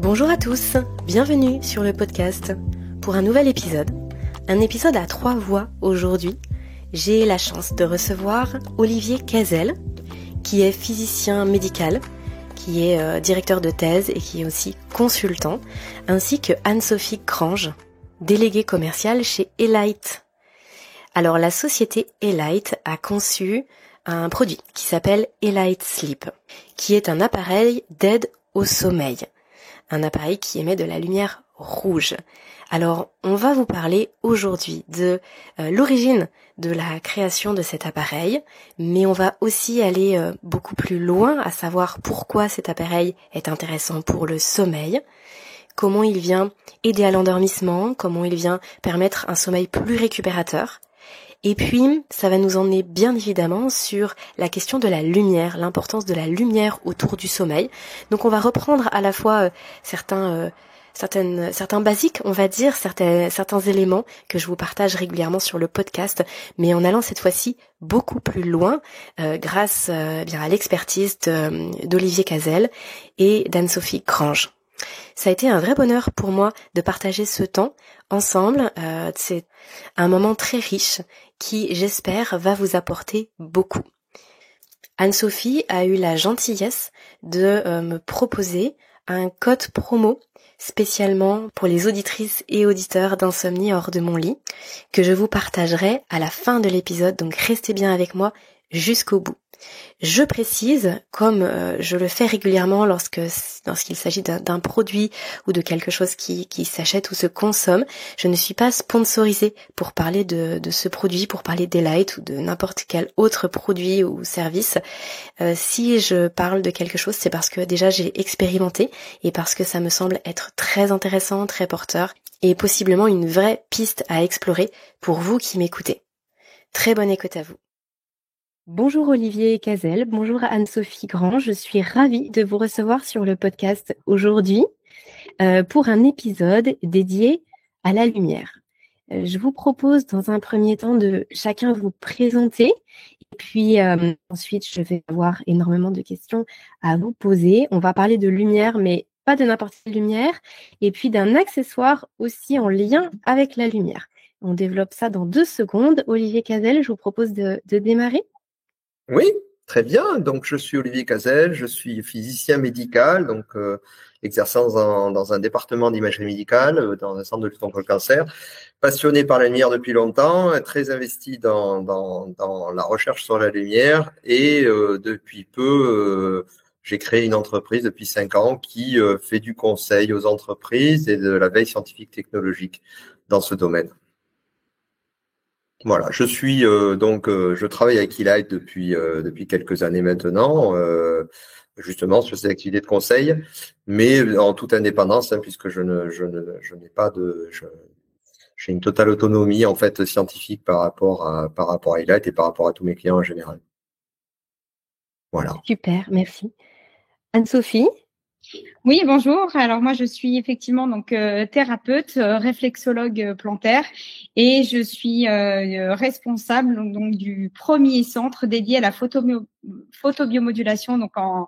Bonjour à tous, bienvenue sur le podcast pour un nouvel épisode. Un épisode à 3 voix aujourd'hui. J'ai la chance de recevoir Olivier Cazel, qui est physicien médical, qui est directeur de thèse et qui est aussi consultant, ainsi que Anne-Sophie Grange, déléguée commerciale chez Elight. Alors la société Elight a conçu un produit qui s'appelle Elight Sleep, qui est un appareil d'aide au sommeil. Un appareil qui émet de la lumière rouge. Alors, on va vous parler aujourd'hui de l'origine de la création de cet appareil, mais on va aussi aller beaucoup plus loin, à savoir pourquoi cet appareil est intéressant pour le sommeil, comment il vient aider à l'endormissement, comment il vient permettre un sommeil plus récupérateur. Et puis, ça va nous emmener bien évidemment sur la question de la lumière, l'importance de la lumière autour du sommeil. Donc on va reprendre à la fois certains basiques, on va dire, certains éléments que je vous partage régulièrement sur le podcast, mais en allant cette fois-ci beaucoup plus loin grâce bien à l'expertise d'Olivier Cazel et d'Anne-Sophie Grange. Ça a été un vrai bonheur pour moi de partager ce temps ensemble. C'est un moment très riche qui, j'espère, va vous apporter beaucoup. Anne-Sophie a eu la gentillesse de me proposer un code promo spécialement pour les auditrices et auditeurs d'Insomnie hors de mon lit que je vous partagerai à la fin de l'épisode, donc restez bien avec moi jusqu'au bout. Je précise, comme je le fais régulièrement lorsqu'il s'agit d'un produit ou de quelque chose qui s'achète ou se consomme, je ne suis pas sponsorisée pour parler de ce produit, pour parler d'Elight ou de n'importe quel autre produit ou service. Si je parle de quelque chose, c'est parce que déjà j'ai expérimenté et parce que ça me semble être très intéressant, très porteur et possiblement une vraie piste à explorer pour vous qui m'écoutez. Très bonne écoute à vous. Bonjour Olivier Cazel, bonjour Anne-Sophie Grange, je suis ravie de vous recevoir sur le podcast aujourd'hui pour un épisode dédié à la lumière. Je vous propose dans un premier temps de chacun vous présenter et puis ensuite je vais avoir énormément de questions à vous poser. On va parler de lumière mais pas de n'importe quelle lumière et puis d'un accessoire aussi en lien avec la lumière. On développe ça dans 2 secondes. Olivier Cazel, je vous propose de démarrer. Oui, très bien. Donc, je suis Olivier Cazel, je suis physicien médical, donc exerçant dans un département d'imagerie médicale, dans un centre de lutte contre le cancer, passionné par la lumière depuis longtemps, très investi dans la recherche sur la lumière et depuis peu, j'ai créé une entreprise depuis 5 ans qui fait du conseil aux entreprises et de la veille scientifique technologique dans ce domaine. Voilà, je suis je travaille avec Elight depuis quelques années maintenant, justement sur ces activités de conseil, mais en toute indépendance, puisque je n'ai pas j'ai une totale autonomie en fait scientifique par rapport à Elight et par rapport à tous mes clients en général. Voilà. Super, merci. Anne-Sophie? Oui, bonjour. Alors moi, je suis effectivement donc thérapeute, réflexologue plantaire, et je suis responsable donc du premier centre dédié à la photobiomodulation donc en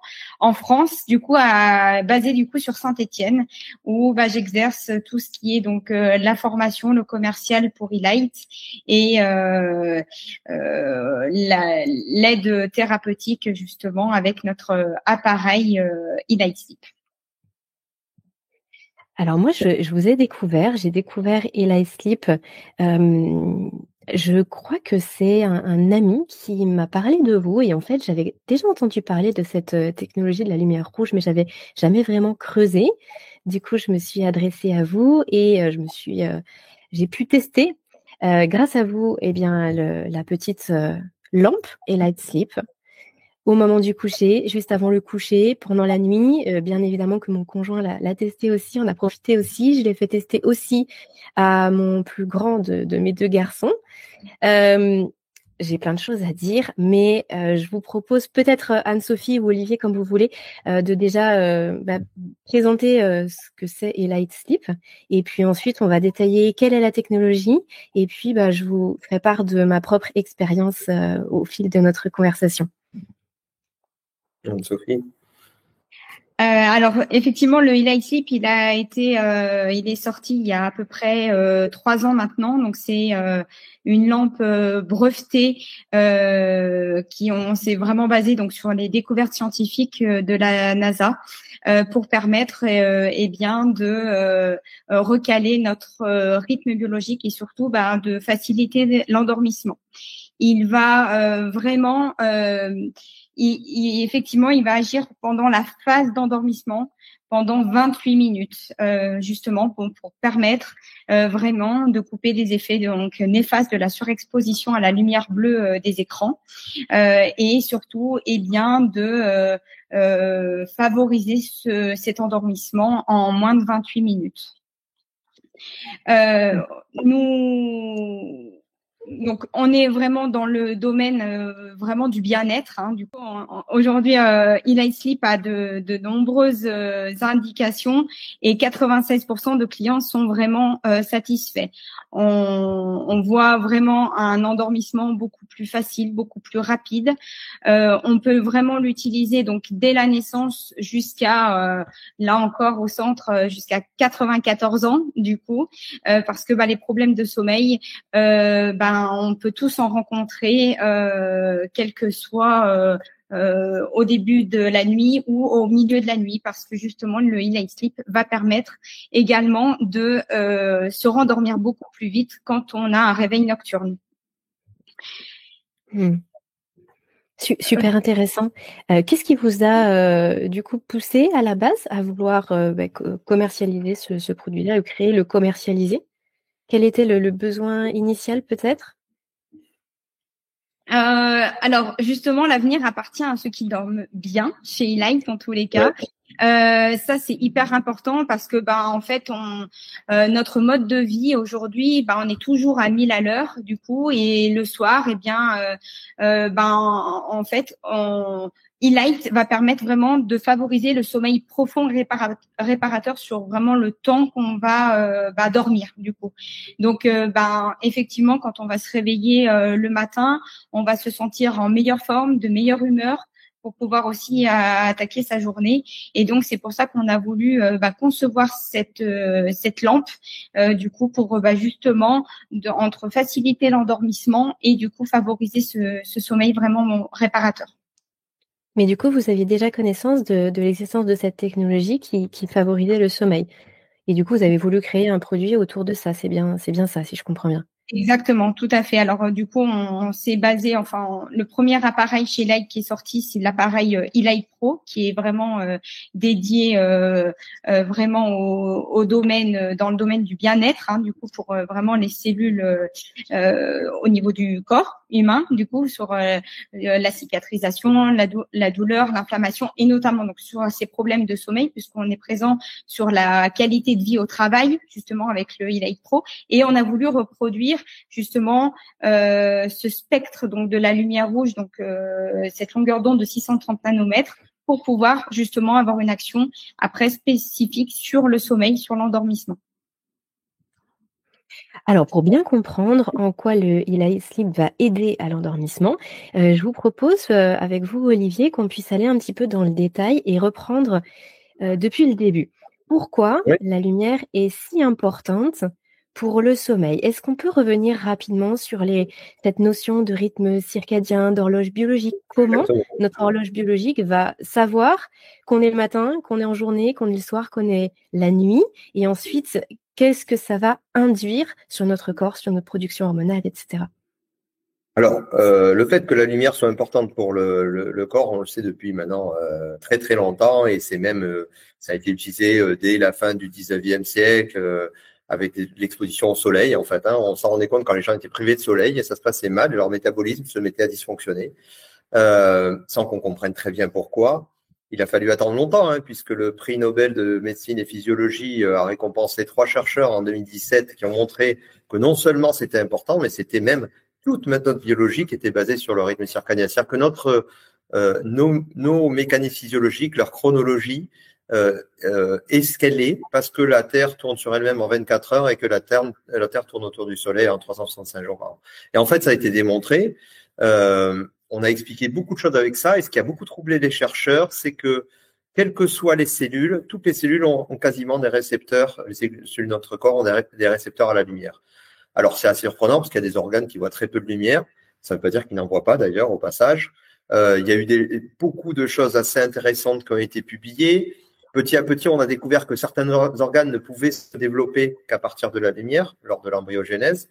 France, du coup basé du coup sur Saint-Étienne, où j'exerce tout ce qui est donc la formation, le commercial pour Elight et l'aide thérapeutique justement avec notre appareil Elight Sleep. Alors moi, je vous ai découvert, j'ai découvert Elight Sleep. Je crois que c'est un ami qui m'a parlé de vous et en fait, j'avais déjà entendu parler de cette technologie de la lumière rouge, mais j'avais jamais vraiment creusé. Du coup, je me suis adressée à vous et j'ai pu tester grâce à vous, eh bien, la petite lampe Elight Sleep. Au moment du coucher, juste avant le coucher, pendant la nuit, bien évidemment que mon conjoint l'a testé aussi, on a profité aussi. Je l'ai fait tester aussi à mon plus grand de mes 2 garçons. J'ai plein de choses à dire, mais je vous propose peut-être Anne-Sophie ou Olivier, comme vous voulez, de déjà présenter ce que c'est Elight Sleep. Et puis ensuite, on va détailler quelle est la technologie. Et puis, je vous ferai part de ma propre expérience au fil de notre conversation. Sophie. Alors effectivement, le Highlight Sleep, il est sorti il y a à peu près 3 ans maintenant. Donc c'est une lampe brevetée s'est vraiment basé donc sur les découvertes scientifiques de la NASA pour permettre bien de recaler notre rythme biologique et surtout de faciliter l'endormissement. Il va vraiment effectivement, il va agir pendant la phase d'endormissement, pendant 28 minutes, justement pour permettre vraiment de couper les effets donc néfastes de la surexposition à la lumière bleue des écrans et surtout, bien de favoriser cet endormissement en moins de 28 minutes. Donc, on est vraiment dans le domaine vraiment du bien-être. Du coup, aujourd'hui, Highlight Sleep a de nombreuses indications et 96% de clients sont vraiment satisfaits. On voit vraiment un endormissement beaucoup plus facile, beaucoup plus rapide. On peut vraiment l'utiliser donc dès la naissance jusqu'à là encore au centre jusqu'à 94 ans du coup, parce que les problèmes de sommeil on peut tous en rencontrer, quel que soit au début de la nuit ou au milieu de la nuit, parce que justement le Highlight Sleep va permettre également de se rendormir beaucoup plus vite quand on a un réveil nocturne. Super intéressant. Qu'est-ce qui vous a du coup poussé à la base à vouloir commercialiser ce produit-là, le commercialiser? Quel était le besoin initial peut-être? Alors justement, l'avenir appartient à ceux qui dorment bien chez Highlight en tous les cas. Ça c'est hyper important parce que en fait notre mode de vie aujourd'hui, on est toujours à 1000 à l'heure du coup, et le soir en fait Highlight va permettre vraiment de favoriser le sommeil profond réparateur sur vraiment le temps qu'on va dormir du coup. Donc effectivement, quand on va se réveiller le matin, on va se sentir en meilleure forme, de meilleure humeur pour pouvoir aussi attaquer sa journée. Et donc c'est pour ça qu'on a voulu concevoir cette lampe du coup pour justement entre faciliter l'endormissement et du coup favoriser ce sommeil vraiment réparateur. Mais du coup, vous aviez déjà connaissance de l'existence de cette technologie qui favorisait le sommeil. Et du coup, vous avez voulu créer un produit autour de ça. C'est bien ça, si je comprends bien. Exactement, tout à fait. Alors du coup, on s'est basé, le premier appareil chez Highlight qui est sorti, c'est l'appareil Highlight Pro, qui est vraiment dédié vraiment au domaine, dans le domaine du bien-être, du coup pour vraiment les cellules au niveau du corps humain, du coup sur la cicatrisation, la douleur, l'inflammation et notamment donc sur ces problèmes de sommeil, puisqu'on est présent sur la qualité de vie au travail justement avec le Highlight Pro, et on a voulu reproduire justement ce spectre donc de la lumière rouge, donc cette longueur d'onde de 630 nanomètres, pour pouvoir justement avoir une action après spécifique sur le sommeil, sur l'endormissement. Alors, pour bien comprendre en quoi le Highlight Sleep va aider à l'endormissement, je vous propose avec vous, Olivier, qu'on puisse aller un petit peu dans le détail et reprendre depuis le début. Pourquoi la lumière est si importante pour le sommeil? Est-ce qu'on peut revenir rapidement sur cette notion de rythme circadien, d'horloge biologique? Comment notre horloge biologique va savoir qu'on est le matin, qu'on est en journée, qu'on est le soir, qu'on est la nuit? Et ensuite, qu'est-ce que ça va induire sur notre corps, sur notre production hormonale, etc. Alors, le fait que la lumière soit importante pour le corps, on le sait depuis maintenant très très longtemps, et c'est même ça a été utilisé dès la fin du 19e siècle avec l'exposition au soleil. En fait, on s'en rendait compte quand les gens étaient privés de soleil et ça se passait mal, et leur métabolisme se mettait à dysfonctionner, sans qu'on comprenne très bien pourquoi. Il a fallu attendre longtemps, puisque le prix Nobel de médecine et physiologie a récompensé 3 chercheurs en 2017 qui ont montré que non seulement c'était important, mais c'était même toute méthode biologique était basée sur le rythme circadien. C'est-à-dire que nos mécanismes physiologiques, leur chronologie est ce qu'elle est, parce que la Terre tourne sur elle-même en 24 heures et que la Terre tourne autour du Soleil en 365 jours par an. Et en fait, ça a été démontré. On a expliqué beaucoup de choses avec ça, et ce qui a beaucoup troublé les chercheurs, c'est que quelles que soient les cellules, toutes les cellules ont quasiment des récepteurs, les cellules de notre corps ont des récepteurs à la lumière. Alors, c'est assez surprenant parce qu'il y a des organes qui voient très peu de lumière. Ça ne veut pas dire qu'ils n'en voient pas, d'ailleurs, au passage. Il y a eu beaucoup de choses assez intéressantes qui ont été publiées. Petit à petit, on a découvert que certains organes ne pouvaient se développer qu'à partir de la lumière, lors de l'embryogenèse.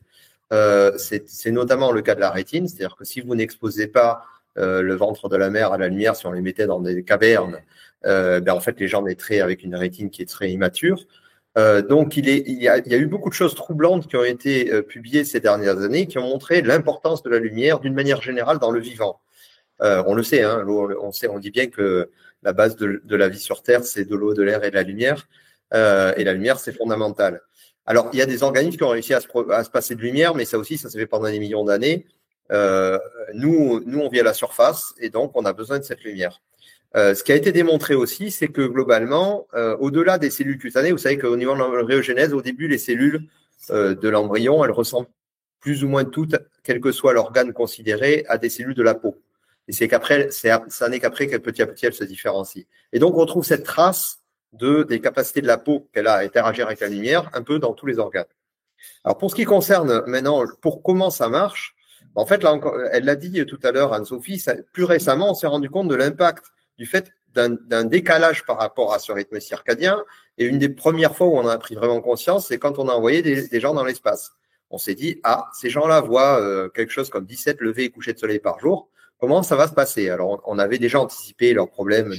C'est notamment le cas de la rétine, c'est-à-dire que si vous n'exposez pas le ventre de la mère à la lumière, si on les mettait dans des cavernes, en fait, les gens naîtraient avec une rétine qui est très immature. Donc, il y a eu beaucoup de choses troublantes qui ont été publiées ces dernières années, qui ont montré l'importance de la lumière d'une manière générale dans le vivant. On le sait, hein, on dit bien que la base de la vie sur Terre, c'est de l'eau, de l'air et de la lumière. Et la lumière, c'est fondamental. Alors, il y a des organismes qui ont réussi à se passer de lumière, mais ça aussi, ça s'est fait pendant des millions d'années. Nous, on vit à la surface et donc on a besoin de cette lumière. Ce qui a été démontré aussi, c'est que globalement, au-delà des cellules cutanées, vous savez qu'au niveau de l'embryogenèse, au début, les cellules de l'embryon, elles ressemblent plus ou moins toutes, quel que soit l'organe considéré, à des cellules de la peau. Et c'est qu'après, ça n'est qu'après qu'elle petit à petit, elles se différencient. Et donc, on trouve cette trace des capacités de la peau qu'elle a à interagir avec la lumière un peu dans tous les organes. Alors, pour ce qui concerne maintenant, pour comment ça marche, en fait, là, elle l'a dit tout à l'heure, Anne-Sophie, plus récemment, on s'est rendu compte de l'impact du fait d'un décalage par rapport à ce rythme circadien. Et une des premières fois où on en a pris vraiment conscience, c'est quand on a envoyé des gens dans l'espace. On s'est dit, ces gens-là voient quelque chose comme 17 levées et couchers de soleil par jour. Comment ça va se passer? Alors, on avait déjà anticipé leurs problèmes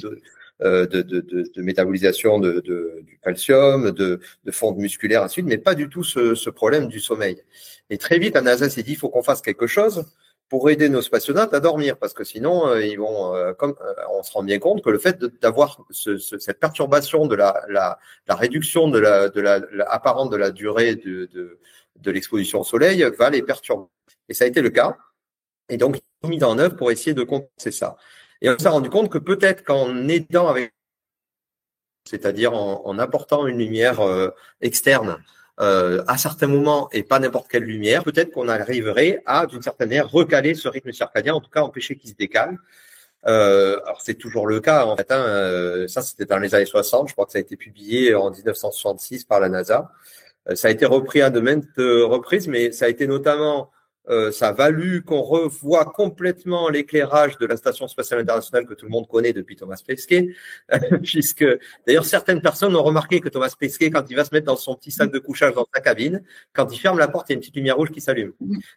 de métabolisation du calcium, de fonte musculaire, ainsi de suite, mais pas du tout ce problème du sommeil. Et très vite, la NASA s'est dit, il faut qu'on fasse quelque chose pour aider nos spationautes à dormir, parce que sinon, ils vont, on se rend bien compte que le fait d'avoir cette perturbation de la réduction apparente de la durée de l'exposition au soleil va les perturber. Et ça a été le cas. Et donc, ils ont mis en œuvre pour essayer de compenser ça. Et on s'est rendu compte que peut-être qu'en aidant c'est-à-dire en apportant une lumière externe à certains moments et pas n'importe quelle lumière, peut-être qu'on arriverait à, d'une certaine manière, recaler ce rythme circadien, en tout cas empêcher qu'il se décale. Alors c'est toujours le cas en fait. Ça c'était dans les années 60, je crois que ça a été publié en 1966 par la NASA. Ça a été repris à de maintes reprises, mais ça a été notamment ça a valu qu'on revoie complètement l'éclairage de la Station spatiale internationale que tout le monde connaît depuis Thomas Pesquet, puisque d'ailleurs certaines personnes ont remarqué que Thomas Pesquet, quand il va se mettre dans son petit sac de couchage dans sa cabine, quand il ferme la porte, il y a une petite lumière rouge qui s'allume.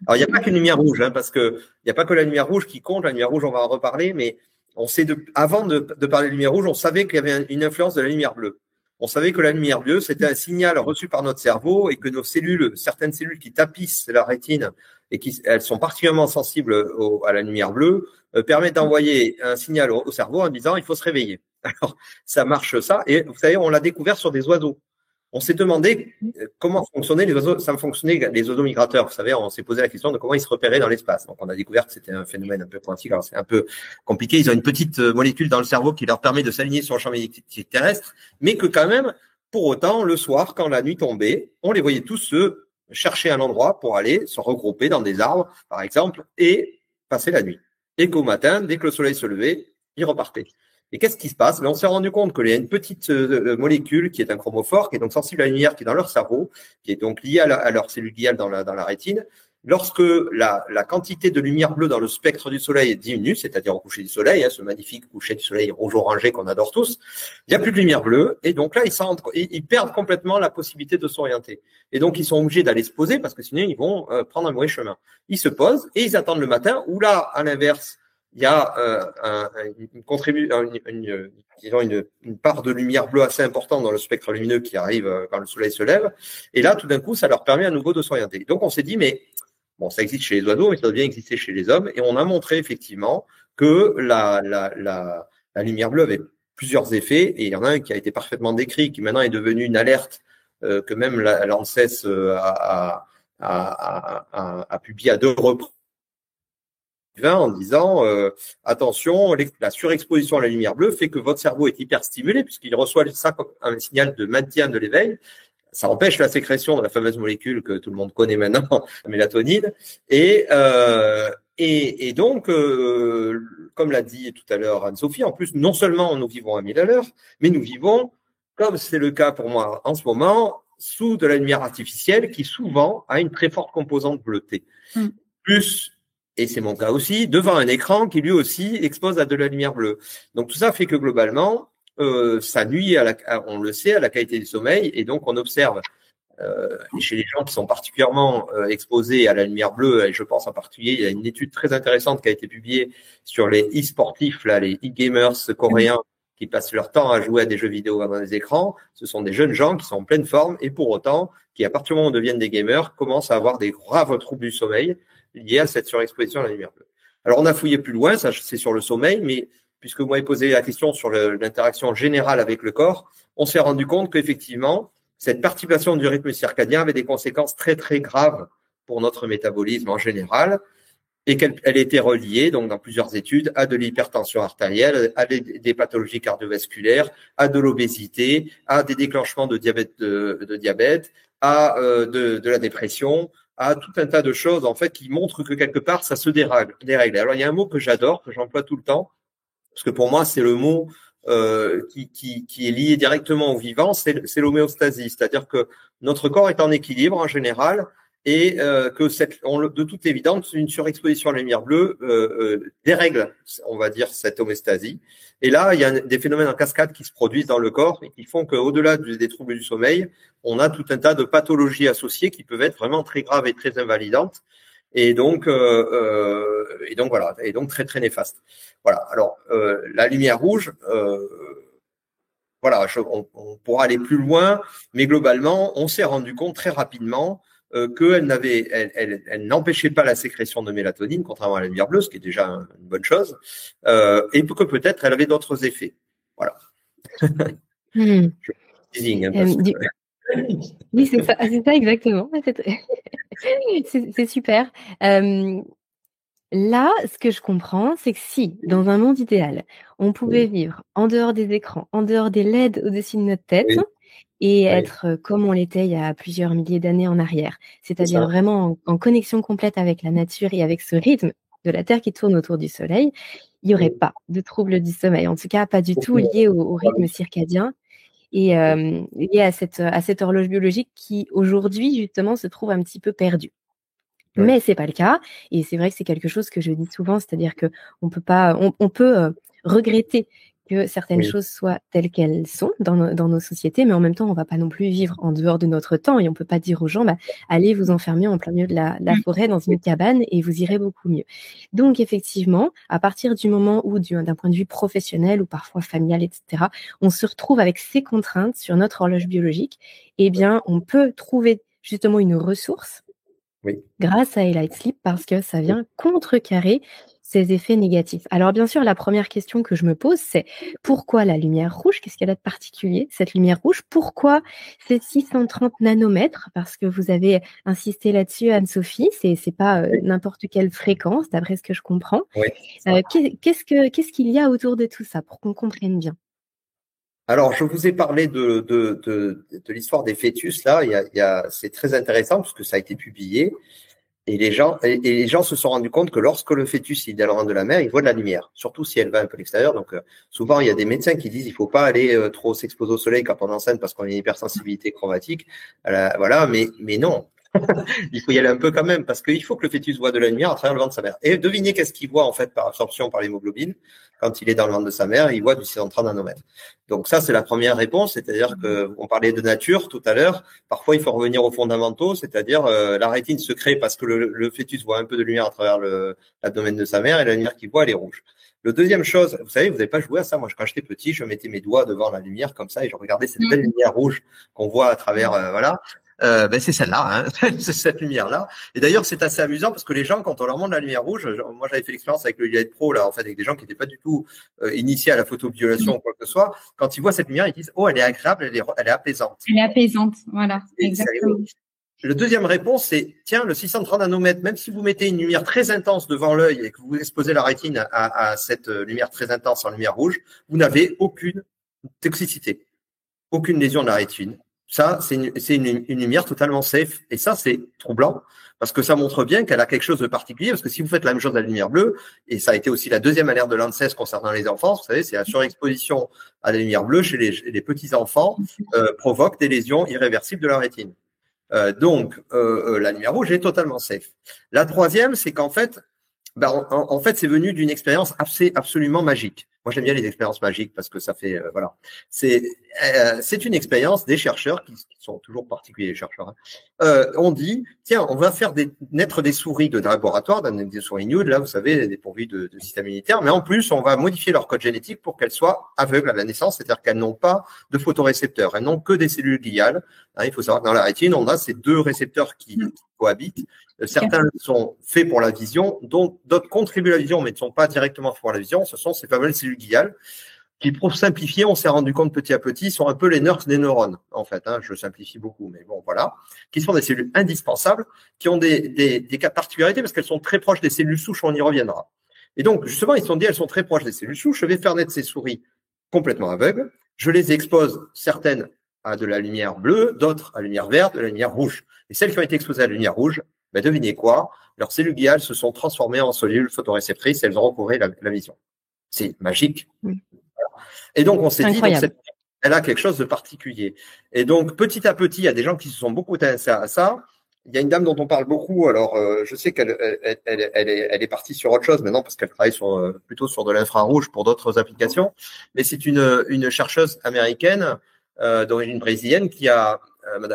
Alors il n'y a pas qu'une lumière rouge, parce que il n'y a pas que la lumière rouge qui compte. La lumière rouge, on va en reparler, mais on sait avant de parler de lumière rouge, on savait qu'il y avait une influence de la lumière bleue. On savait que la lumière bleue, c'était un signal reçu par notre cerveau et que nos cellules, certaines cellules qui tapissent la rétine et elles sont particulièrement sensibles à la lumière bleue, permettent d'envoyer un signal au cerveau en disant il faut se réveiller. Alors, ça marche ça. Et vous savez, on l'a découvert sur des oiseaux. On s'est demandé comment fonctionnaient les oiseaux, ça fonctionnait les oiseaux migrateurs. Vous savez, on s'est posé la question de comment ils se repéraient dans l'espace. Donc, on a découvert que c'était un phénomène un peu quantique. Alors, c'est un peu compliqué. Ils ont une petite molécule dans le cerveau qui leur permet de s'aligner sur le champ magnétique terrestre, mais que quand même, pour autant, le soir, quand la nuit tombait, on les voyait tous se chercher un endroit pour aller se regrouper dans des arbres, par exemple, et passer la nuit. Et qu'au matin, dès que le soleil se levait, ils repartaient. Et qu'est-ce qui se passe? On s'est rendu compte qu'il y a une petite molécule qui est un chromophore, qui est donc sensible à la lumière, qui est dans leur cerveau, qui est donc liée à leur cellule gliale dans la rétine. Lorsque la quantité de lumière bleue dans le spectre du soleil diminue, c'est-à-dire au coucher du soleil, ce magnifique coucher du soleil rouge-orangé qu'on adore tous, il n'y a plus de lumière bleue, et donc là, ils perdent complètement la possibilité de s'orienter. Et donc, ils sont obligés d'aller se poser, parce que sinon, ils vont prendre un mauvais chemin. Ils se posent, et ils attendent le matin, où là, à l'inverse, il y a une part de lumière bleue assez importante dans le spectre lumineux qui arrive quand le soleil se lève. Et là, tout d'un coup, ça leur permet à nouveau de s'orienter. Donc, on s'est dit, mais bon, ça existe chez les oiseaux, mais ça doit bien exister chez les hommes. Et on a montré effectivement que la lumière bleue avait plusieurs effets. Et il y en a un qui a été parfaitement décrit, qui maintenant est devenu une alerte que même l'ANSES a publié à 2 reprises en disant attention, la surexposition à la lumière bleue fait que votre cerveau est hyper stimulé puisqu'il reçoit ça comme un signal de maintien de l'éveil. Ça empêche la sécrétion de la fameuse molécule que tout le monde connaît maintenant, la mélatonine. Et Et donc, comme l'a dit tout à l'heure Anne-Sophie, en plus, non seulement nous vivons à 1000 à l'heure, mais nous vivons, comme c'est le cas pour moi en ce moment, sous de la lumière artificielle qui souvent a une très forte composante bleutée. Plus, et c'est mon cas aussi, devant un écran qui lui aussi expose à de la lumière bleue. Donc tout ça fait que globalement, ça nuit, on le sait, à la qualité du sommeil, et donc on observe chez les gens qui sont particulièrement exposés à la lumière bleue, et je pense en particulier, il y a une étude très intéressante qui a été publiée sur les e-sportifs, là, les e-gamers coréens qui passent leur temps à jouer à des jeux vidéo dans des écrans. Ce sont des jeunes gens qui sont en pleine forme et pour autant, qui à partir du moment où deviennent des gamers, commencent à avoir des graves troubles du sommeil liés à cette surexposition à la lumière bleue. Alors on a fouillé plus loin, ça c'est sur le sommeil, mais puisque vous m'avez posé la question sur l'interaction générale avec le corps, on s'est rendu compte qu'effectivement, cette perturbation du rythme circadien avait des conséquences très, très graves pour notre métabolisme en général et qu'elle était reliée, donc dans plusieurs études, à de l'hypertension artérielle, à des pathologies cardiovasculaires, à de l'obésité, à des déclenchements de diabète, à de la dépression, à tout un tas de choses en fait qui montrent que quelque part ça se dérègle. Alors il y a un mot que j'adore, que j'emploie tout le temps, parce que pour moi c'est le mot qui est lié directement au vivant, c'est l'homéostasie, c'est-à-dire que notre corps est en équilibre en général et que de toute évidence, une surexposition à la lumière bleue dérègle, on va dire, cette homéostasie. Et là, il y a des phénomènes en cascade qui se produisent dans le corps et qui font qu'au-delà des troubles du sommeil, on a tout un tas de pathologies associées qui peuvent être vraiment très graves et très invalidantes. Et donc voilà, et donc très très néfaste. Voilà. Alors la lumière rouge, voilà, on pourra aller plus loin, mais globalement, on s'est rendu compte très rapidement qu'elle n'empêchait pas la sécrétion de mélatonine, contrairement à la lumière bleue, ce qui est déjà une bonne chose, et que peut-être elle avait d'autres effets. Voilà. Teasing, hein, oui, c'est ça exactement. C'est super. Là, ce que je comprends, c'est que si, dans un monde idéal, on pouvait vivre en dehors des écrans, en dehors des LED au-dessus de notre tête, et être comme on l'était il y a plusieurs milliers d'années en arrière, c'est-à-dire vraiment en connexion complète avec la nature et avec ce rythme de la Terre qui tourne autour du Soleil, il n'y aurait pas de troubles du sommeil, en tout cas pas du tout lié au rythme circadien et lié à cette horloge biologique qui aujourd'hui justement se trouve un petit peu perdue. Mais c'est pas le cas, et c'est vrai que c'est quelque chose que je dis souvent, c'est-à-dire que on peut regretter que certaines choses soient telles qu'elles sont dans nos sociétés, mais en même temps, on va pas non plus vivre en dehors de notre temps, et on peut pas dire aux gens, allez vous enfermer en plein milieu de la forêt dans une cabane et vous irez beaucoup mieux. Donc effectivement, à partir du moment où, d'un point de vue professionnel ou parfois familial, etc., on se retrouve avec ces contraintes sur notre horloge biologique, eh bien, on peut trouver justement une ressource grâce à Light Sleep parce que ça vient contrecarrer ces effets négatifs. Alors bien sûr, la première question que je me pose, c'est pourquoi la lumière rouge? Qu'est-ce qu'elle a de particulier, cette lumière rouge? Pourquoi c'est 630 nanomètres? Parce que vous avez insisté là-dessus, Anne-Sophie, c'est pas n'importe quelle fréquence, d'après ce que je comprends. Qu'est-ce qu'il y a autour de tout ça pour qu'on comprenne bien? Alors, je vous ai parlé de l'histoire des fœtus, là. C'est très intéressant parce que ça a été publié. Et les gens se sont rendus compte que lorsque le fœtus il est dans le ventre de la mère, il voit de la lumière, surtout si elle va un peu à l'extérieur. Donc, souvent, il y a des médecins qui disent il faut pas aller trop s'exposer au soleil quand on est enceinte parce qu'on a une hypersensibilité chromatique. Voilà, mais non. Il faut y aller un peu quand même parce qu'il faut que le fœtus voit de la lumière à travers le ventre de sa mère. Et devinez qu'est-ce qu'il voit en fait par absorption par l'hémoglobine quand il est dans le ventre de sa mère, il voit du 630 nanomètres. Donc ça, c'est la première réponse, c'est-à-dire que on parlait de nature tout à l'heure. Parfois, il faut revenir aux fondamentaux, c'est-à-dire la rétine se crée parce que le fœtus voit un peu de lumière à travers l'abdomen de sa mère et la lumière qu'il voit, elle est rouge. Le deuxième chose, vous savez, vous n'avez pas joué à ça. Moi, quand j'étais petit, je mettais mes doigts devant la lumière comme ça et je regardais cette belle lumière rouge qu'on voit à travers, voilà. C'est celle-là, hein. C'est cette lumière-là. Et d'ailleurs, c'est assez amusant parce que les gens, quand on leur montre la lumière rouge, moi j'avais fait l'expérience avec le Light Pro, là, en fait, avec des gens qui n'étaient pas du tout initiés à la photobiolation ou quoi que ce soit. Quand ils voient cette lumière, ils disent oh, elle est agréable, elle est apaisante. Elle est apaisante, voilà. Exactement. Le deuxième réponse, c'est tiens, le 630 nanomètres, même si vous mettez une lumière très intense devant l'œil et que vous exposez la rétine à cette lumière très intense en lumière rouge, vous n'avez aucune toxicité, aucune lésion de la rétine. Ça, c'est une lumière totalement safe. Et ça, c'est troublant parce que ça montre bien qu'elle a quelque chose de particulier. Parce que si vous faites la même chose à la lumière bleue, et ça a été aussi la deuxième alerte de l'ANSES concernant les enfants, vous savez, c'est la surexposition à la lumière bleue chez les petits enfants provoque des lésions irréversibles de la rétine. Donc, la lumière rouge est totalement safe. La troisième, c'est qu'en fait, en fait, c'est venu d'une expérience absolument magique. Moi, j'aime bien les expériences magiques parce que ça fait, voilà. C'est une expérience des chercheurs qui sont toujours particuliers, les chercheurs. On dit, tiens, on va faire naître des souris de laboratoire, des souris nude, là, vous savez, dépourvues de système immunitaire, mais en plus, on va modifier leur code génétique pour qu'elles soient aveugles à la naissance, c'est-à-dire qu'elles n'ont pas de photorécepteurs, elles n'ont que des cellules gliales. Hein, il faut savoir que dans la rétine, on a ces deux récepteurs qui cohabitent. Certains sont faits pour la vision, donc d'autres contribuent à la vision, mais ne sont pas directement faits pour la vision. Ce sont ces fameuses cellules gliales qui, pour simplifier, on s'est rendu compte petit à petit, sont un peu les nurses des neurones, en fait. Hein, je simplifie beaucoup, mais bon, voilà. Qui sont des cellules indispensables, qui ont des particularités parce qu'elles sont très proches des cellules souches, on y reviendra. Et donc, justement, ils se sont dit, elles sont très proches des cellules souches, je vais faire naître ces souris complètement aveugles, je les expose, certaines à de la lumière bleue, d'autres à la lumière verte, de la lumière rouge. Et celles qui ont été exposées à la lumière rouge, ben devinez quoi, leurs cellules gliales se sont transformées en cellules photoréceptrices et elles ont recouvré la vision. C'est magique. Oui. Et donc, on s'est dit, elle a quelque chose de particulier. Et donc, petit à petit, il y a des gens qui se sont beaucoup intéressés à ça. Il y a une dame dont on parle beaucoup. Alors, je sais qu'elle est partie sur autre chose maintenant parce qu'elle travaille plutôt sur de l'infrarouge pour d'autres applications. Mais c'est une chercheuse américaine d'origine brésilienne qui a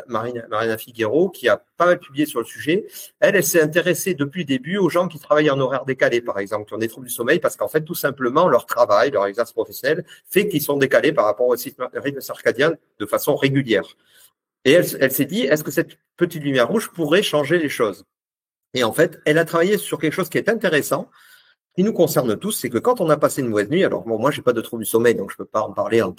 Marina Figueiro, qui a pas mal publié sur le sujet. Elle s'est intéressée depuis le début aux gens qui travaillent en horaire décalé, par exemple, qui ont des troubles du sommeil, parce qu'en fait, tout simplement, leur travail, leur exercice professionnel fait qu'ils sont décalés par rapport au rythme circadien de façon régulière. Et elle s'est dit, est-ce que cette petite lumière rouge pourrait changer les choses? Et en fait, elle a travaillé sur quelque chose qui est intéressant, qui nous concerne tous, c'est que quand on a passé une mauvaise nuit, alors bon, moi j'ai pas de trouble du sommeil, donc je peux pas en parler en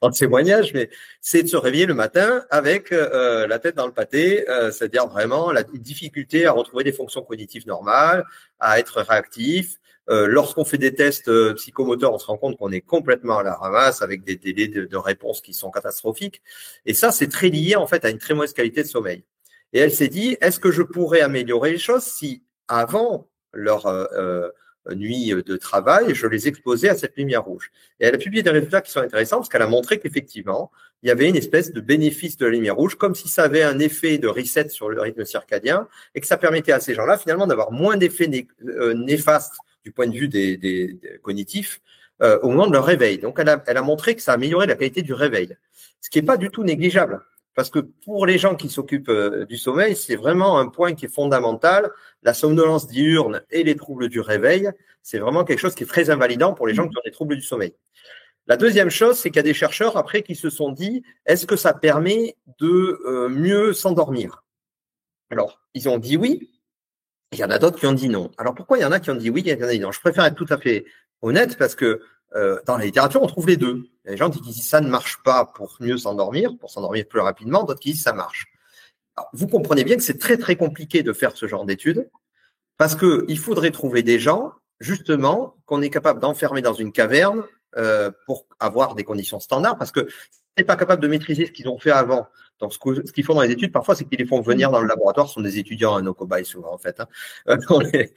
témoignage, mais c'est de se réveiller le matin avec la tête dans le pâté, c'est-à-dire vraiment la difficulté à retrouver des fonctions cognitives normales, à être réactif. Lorsqu'on fait des tests psychomoteurs, on se rend compte qu'on est complètement à la ramasse avec des délais de réponse qui sont catastrophiques. Et ça, c'est très lié en fait à une très mauvaise qualité de sommeil. Et elle s'est dit, est-ce que je pourrais améliorer les choses si avant leur nuit de travail, je les exposais à cette lumière rouge. Et elle a publié des résultats qui sont intéressants parce qu'elle a montré qu'effectivement, il y avait une espèce de bénéfice de la lumière rouge, comme si ça avait un effet de reset sur le rythme circadien et que ça permettait à ces gens-là finalement d'avoir moins d'effets néfastes du point de vue des cognitifs au moment de leur réveil. Donc, elle a montré que ça améliorait la qualité du réveil, ce qui n'est pas du tout négligeable. Parce que pour les gens qui s'occupent du sommeil, c'est vraiment un point qui est fondamental. La somnolence diurne et les troubles du réveil, c'est vraiment quelque chose qui est très invalidant pour les gens qui ont des troubles du sommeil. La deuxième chose, c'est qu'il y a des chercheurs après qui se sont dit, est-ce que ça permet de mieux s'endormir? Alors, ils ont dit oui. Il y en a d'autres qui ont dit non. Alors, pourquoi il y en a qui ont dit oui et il y en a qui ont dit non? Je préfère être tout à fait honnête parce que dans la littérature, on trouve les deux. Il y a des gens qui disent ça ne marche pas pour mieux s'endormir, pour s'endormir plus rapidement, d'autres qui disent ça marche. Alors, vous comprenez bien que c'est très très compliqué de faire ce genre d'études parce que il faudrait trouver des gens, justement, qu'on est capable d'enfermer dans une caverne pour avoir des conditions standards parce que si on n'est pas capable de maîtriser ce qu'ils ont fait avant. Donc, ce qu'ils font dans les études, parfois, c'est qu'ils les font venir dans le laboratoire. Ce sont des étudiants, nos cobayes, souvent, en fait. Hein. On les fait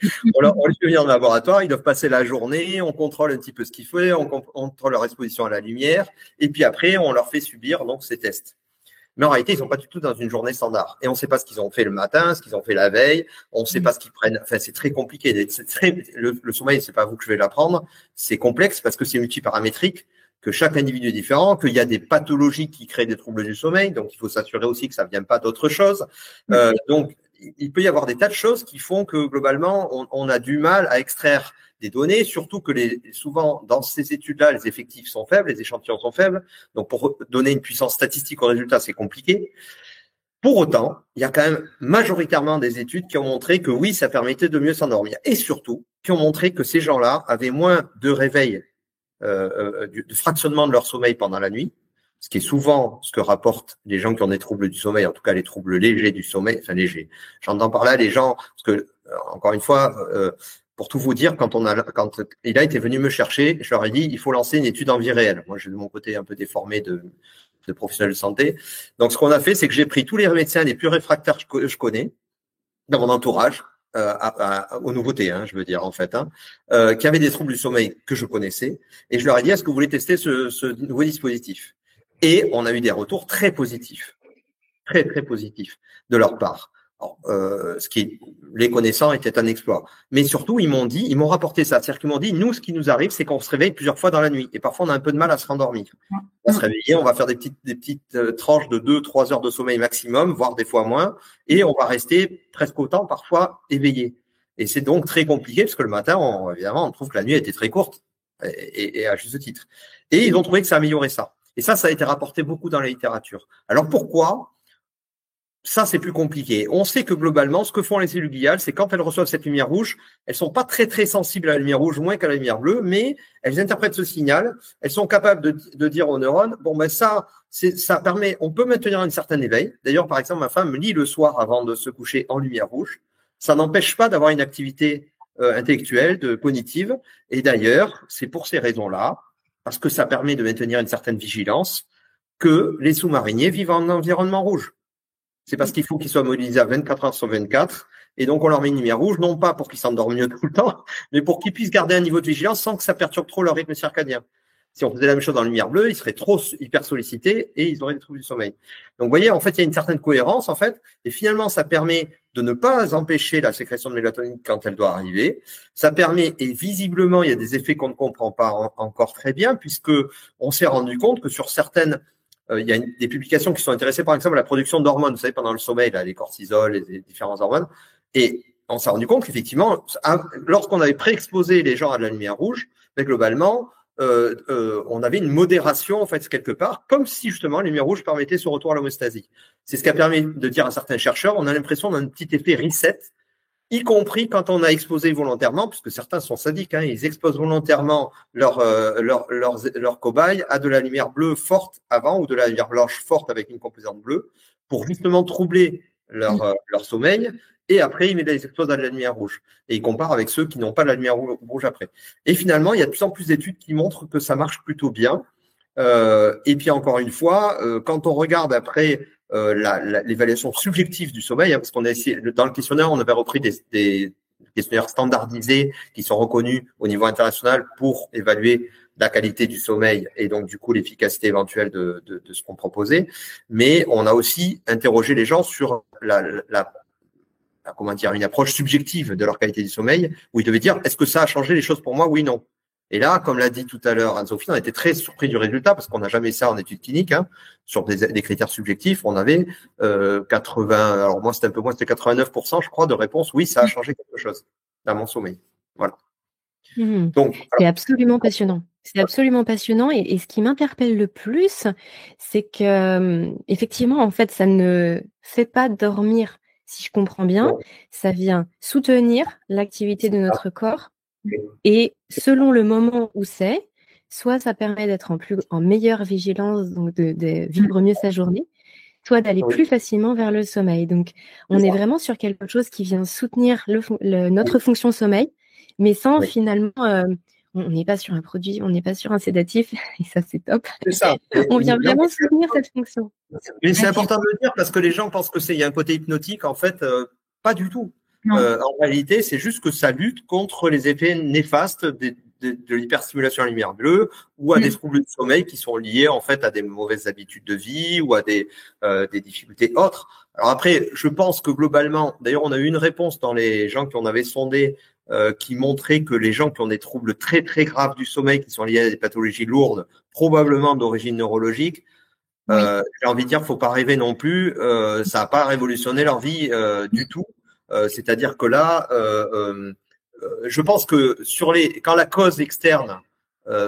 venir dans le laboratoire, ils doivent passer la journée, on contrôle un petit peu ce qu'ils font, on contrôle leur exposition à la lumière, et puis après, on leur fait subir donc ces tests. Mais en réalité, ils sont pas du tout dans une journée standard. Et on ne sait pas ce qu'ils ont fait le matin, ce qu'ils ont fait la veille, on ne sait pas ce qu'ils prennent. Enfin, c'est très compliqué. Le sommeil, c'est pas vous que je vais l'apprendre. C'est complexe parce que c'est multiparamétrique, que chaque individu est différent, qu'il y a des pathologies qui créent des troubles du sommeil, donc il faut s'assurer aussi que ça ne vient pas d'autre chose. Donc, il peut y avoir des tas de choses qui font que globalement, on a du mal à extraire des données, surtout que souvent, dans ces études-là, les effectifs sont faibles, les échantillons sont faibles, donc pour donner une puissance statistique au résultat, c'est compliqué. Pour autant, il y a quand même majoritairement des études qui ont montré que oui, ça permettait de mieux s'endormir, et surtout, qui ont montré que ces gens-là avaient moins de réveils de fractionnement de leur sommeil pendant la nuit, ce qui est souvent ce que rapportent les gens qui ont des troubles du sommeil, en tout cas les troubles légers du sommeil, enfin légers. J'entends par là les gens, parce que encore une fois, pour tout vous dire, quand il a été venu me chercher, je leur ai dit, il faut lancer une étude en vie réelle. Moi, j'ai de mon côté un peu déformé de professionnel de santé. Donc, ce qu'on a fait, c'est que j'ai pris tous les médecins les plus réfractaires que je connais dans mon entourage, aux nouveautés, je veux dire, en fait, qui avaient des troubles du sommeil que je connaissais. Et je leur ai dit, est-ce que vous voulez tester ce nouveau dispositif? Et on a eu des retours très positifs, très, très positifs de leur part. Alors, les connaissants étaient un exploit. Mais surtout, ils m'ont rapporté ça. C'est-à-dire qu'ils m'ont dit, nous, ce qui nous arrive, c'est qu'on se réveille plusieurs fois dans la nuit. Et parfois, on a un peu de mal à se rendormir. On va se réveiller, on va faire des petites tranches de 2-3 heures de sommeil maximum, voire des fois moins. Et on va rester presque autant, parfois, éveillé. Et c'est donc très compliqué, parce que le matin, évidemment, on trouve que la nuit a été très courte, et à juste titre. Et ils ont trouvé que ça améliorait ça. Et ça a été rapporté beaucoup dans la littérature. Alors pourquoi ? Ça, c'est plus compliqué. On sait que globalement, ce que font les cellules gliales, c'est quand elles reçoivent cette lumière rouge, elles sont pas très, très sensibles à la lumière rouge, moins qu'à la lumière bleue, mais elles interprètent ce signal. Elles sont capables de dire aux neurones, bon, ben ça permet, on peut maintenir un certain éveil. D'ailleurs, par exemple, ma femme lit le soir avant de se coucher en lumière rouge. Ça n'empêche pas d'avoir une activité intellectuelle, cognitive. Et d'ailleurs, c'est pour ces raisons-là, parce que ça permet de maintenir une certaine vigilance, que les sous-mariniers vivent en environnement rouge. C'est parce qu'il faut qu'ils soient mobilisés à 24 heures sur 24. Et donc, on leur met une lumière rouge, non pas pour qu'ils s'endorment mieux tout le temps, mais pour qu'ils puissent garder un niveau de vigilance sans que ça perturbe trop leur rythme circadien. Si on faisait la même chose dans la lumière bleue, ils seraient trop hyper sollicités et ils auraient des troubles du sommeil. Donc, vous voyez, en fait, il y a une certaine cohérence, en fait. Et finalement, ça permet de ne pas empêcher la sécrétion de mélatonine quand elle doit arriver. Ça permet, et visiblement, il y a des effets qu'on ne comprend pas encore très bien, puisque on s'est rendu compte que sur certaines il y a des publications qui sont intéressées, par exemple, à la production d'hormones. Vous savez, pendant le sommeil, là, les cortisol, les différents hormones. Et on s'est rendu compte qu'effectivement, lorsqu'on avait préexposé les gens à de la lumière rouge, mais globalement, on avait une modération, en fait, quelque part, comme si, justement, la lumière rouge permettait ce retour à l'homéostasie. C'est ce qui a permis de dire à certains chercheurs, on a l'impression d'un petit effet reset, y compris quand on a exposé volontairement, puisque certains sont sadiques, ils exposent volontairement leurs cobayes à de la lumière bleue forte avant ou de la lumière blanche forte avec une composante bleue pour justement troubler leur sommeil. Et après, ils les exposent à de la lumière rouge. Et ils comparent avec ceux qui n'ont pas de la lumière rouge après. Et finalement, il y a de plus en plus d'études qui montrent que ça marche plutôt bien. Et puis encore une fois, quand on regarde après l'évaluation subjective du sommeil, parce qu'on a essayé, dans le questionnaire, on avait repris des questionnaires standardisés qui sont reconnus au niveau international pour évaluer la qualité du sommeil et donc du coup l'efficacité éventuelle de ce qu'on proposait. Mais on a aussi interrogé les gens sur une approche subjective de leur qualité du sommeil, où ils devaient dire est-ce que ça a changé les choses pour moi, oui, non. Et là, comme l'a dit tout à l'heure Anne-Sophie, on a été très surpris du résultat parce qu'on n'a jamais ça en études cliniques. Sur des critères subjectifs, on avait 80, alors moi c'était un peu moins, c'était 89%, je crois, de réponses. Oui, ça a changé quelque chose dans mon sommeil. Voilà. Donc, c'est absolument passionnant. C'est absolument passionnant. Et ce qui m'interpelle le plus, c'est que effectivement, en fait, ça ne fait pas dormir. Si je comprends bien, ça vient soutenir l'activité de notre corps. Et selon le moment où c'est, soit ça permet d'être en meilleure vigilance, donc de vivre mieux sa journée, soit d'aller plus facilement vers le sommeil. Donc, on est vraiment sur quelque chose qui vient soutenir notre fonction sommeil, mais sans finalement, on n'est pas sur un produit, on n'est pas sur un sédatif, et ça c'est top. C'est ça. On vient vraiment soutenir cette fonction. Mais c'est important de le dire parce que les gens pensent que il y a un côté hypnotique, en fait, pas du tout. En réalité, c'est juste que ça lutte contre les effets néfastes de l'hyperstimulation à lumière bleue ou à des troubles du sommeil qui sont liés en fait à des mauvaises habitudes de vie ou à des difficultés autres. Alors après, je pense que globalement, d'ailleurs, on a eu une réponse dans les gens qu'on avait sondés qui montrait que les gens qui ont des troubles très très graves du sommeil qui sont liés à des pathologies lourdes, probablement d'origine neurologique, j'ai envie de dire, faut pas rêver non plus. Ça n'a pas révolutionné leur vie du tout. C'est-à-dire que là, je pense que quand la cause externe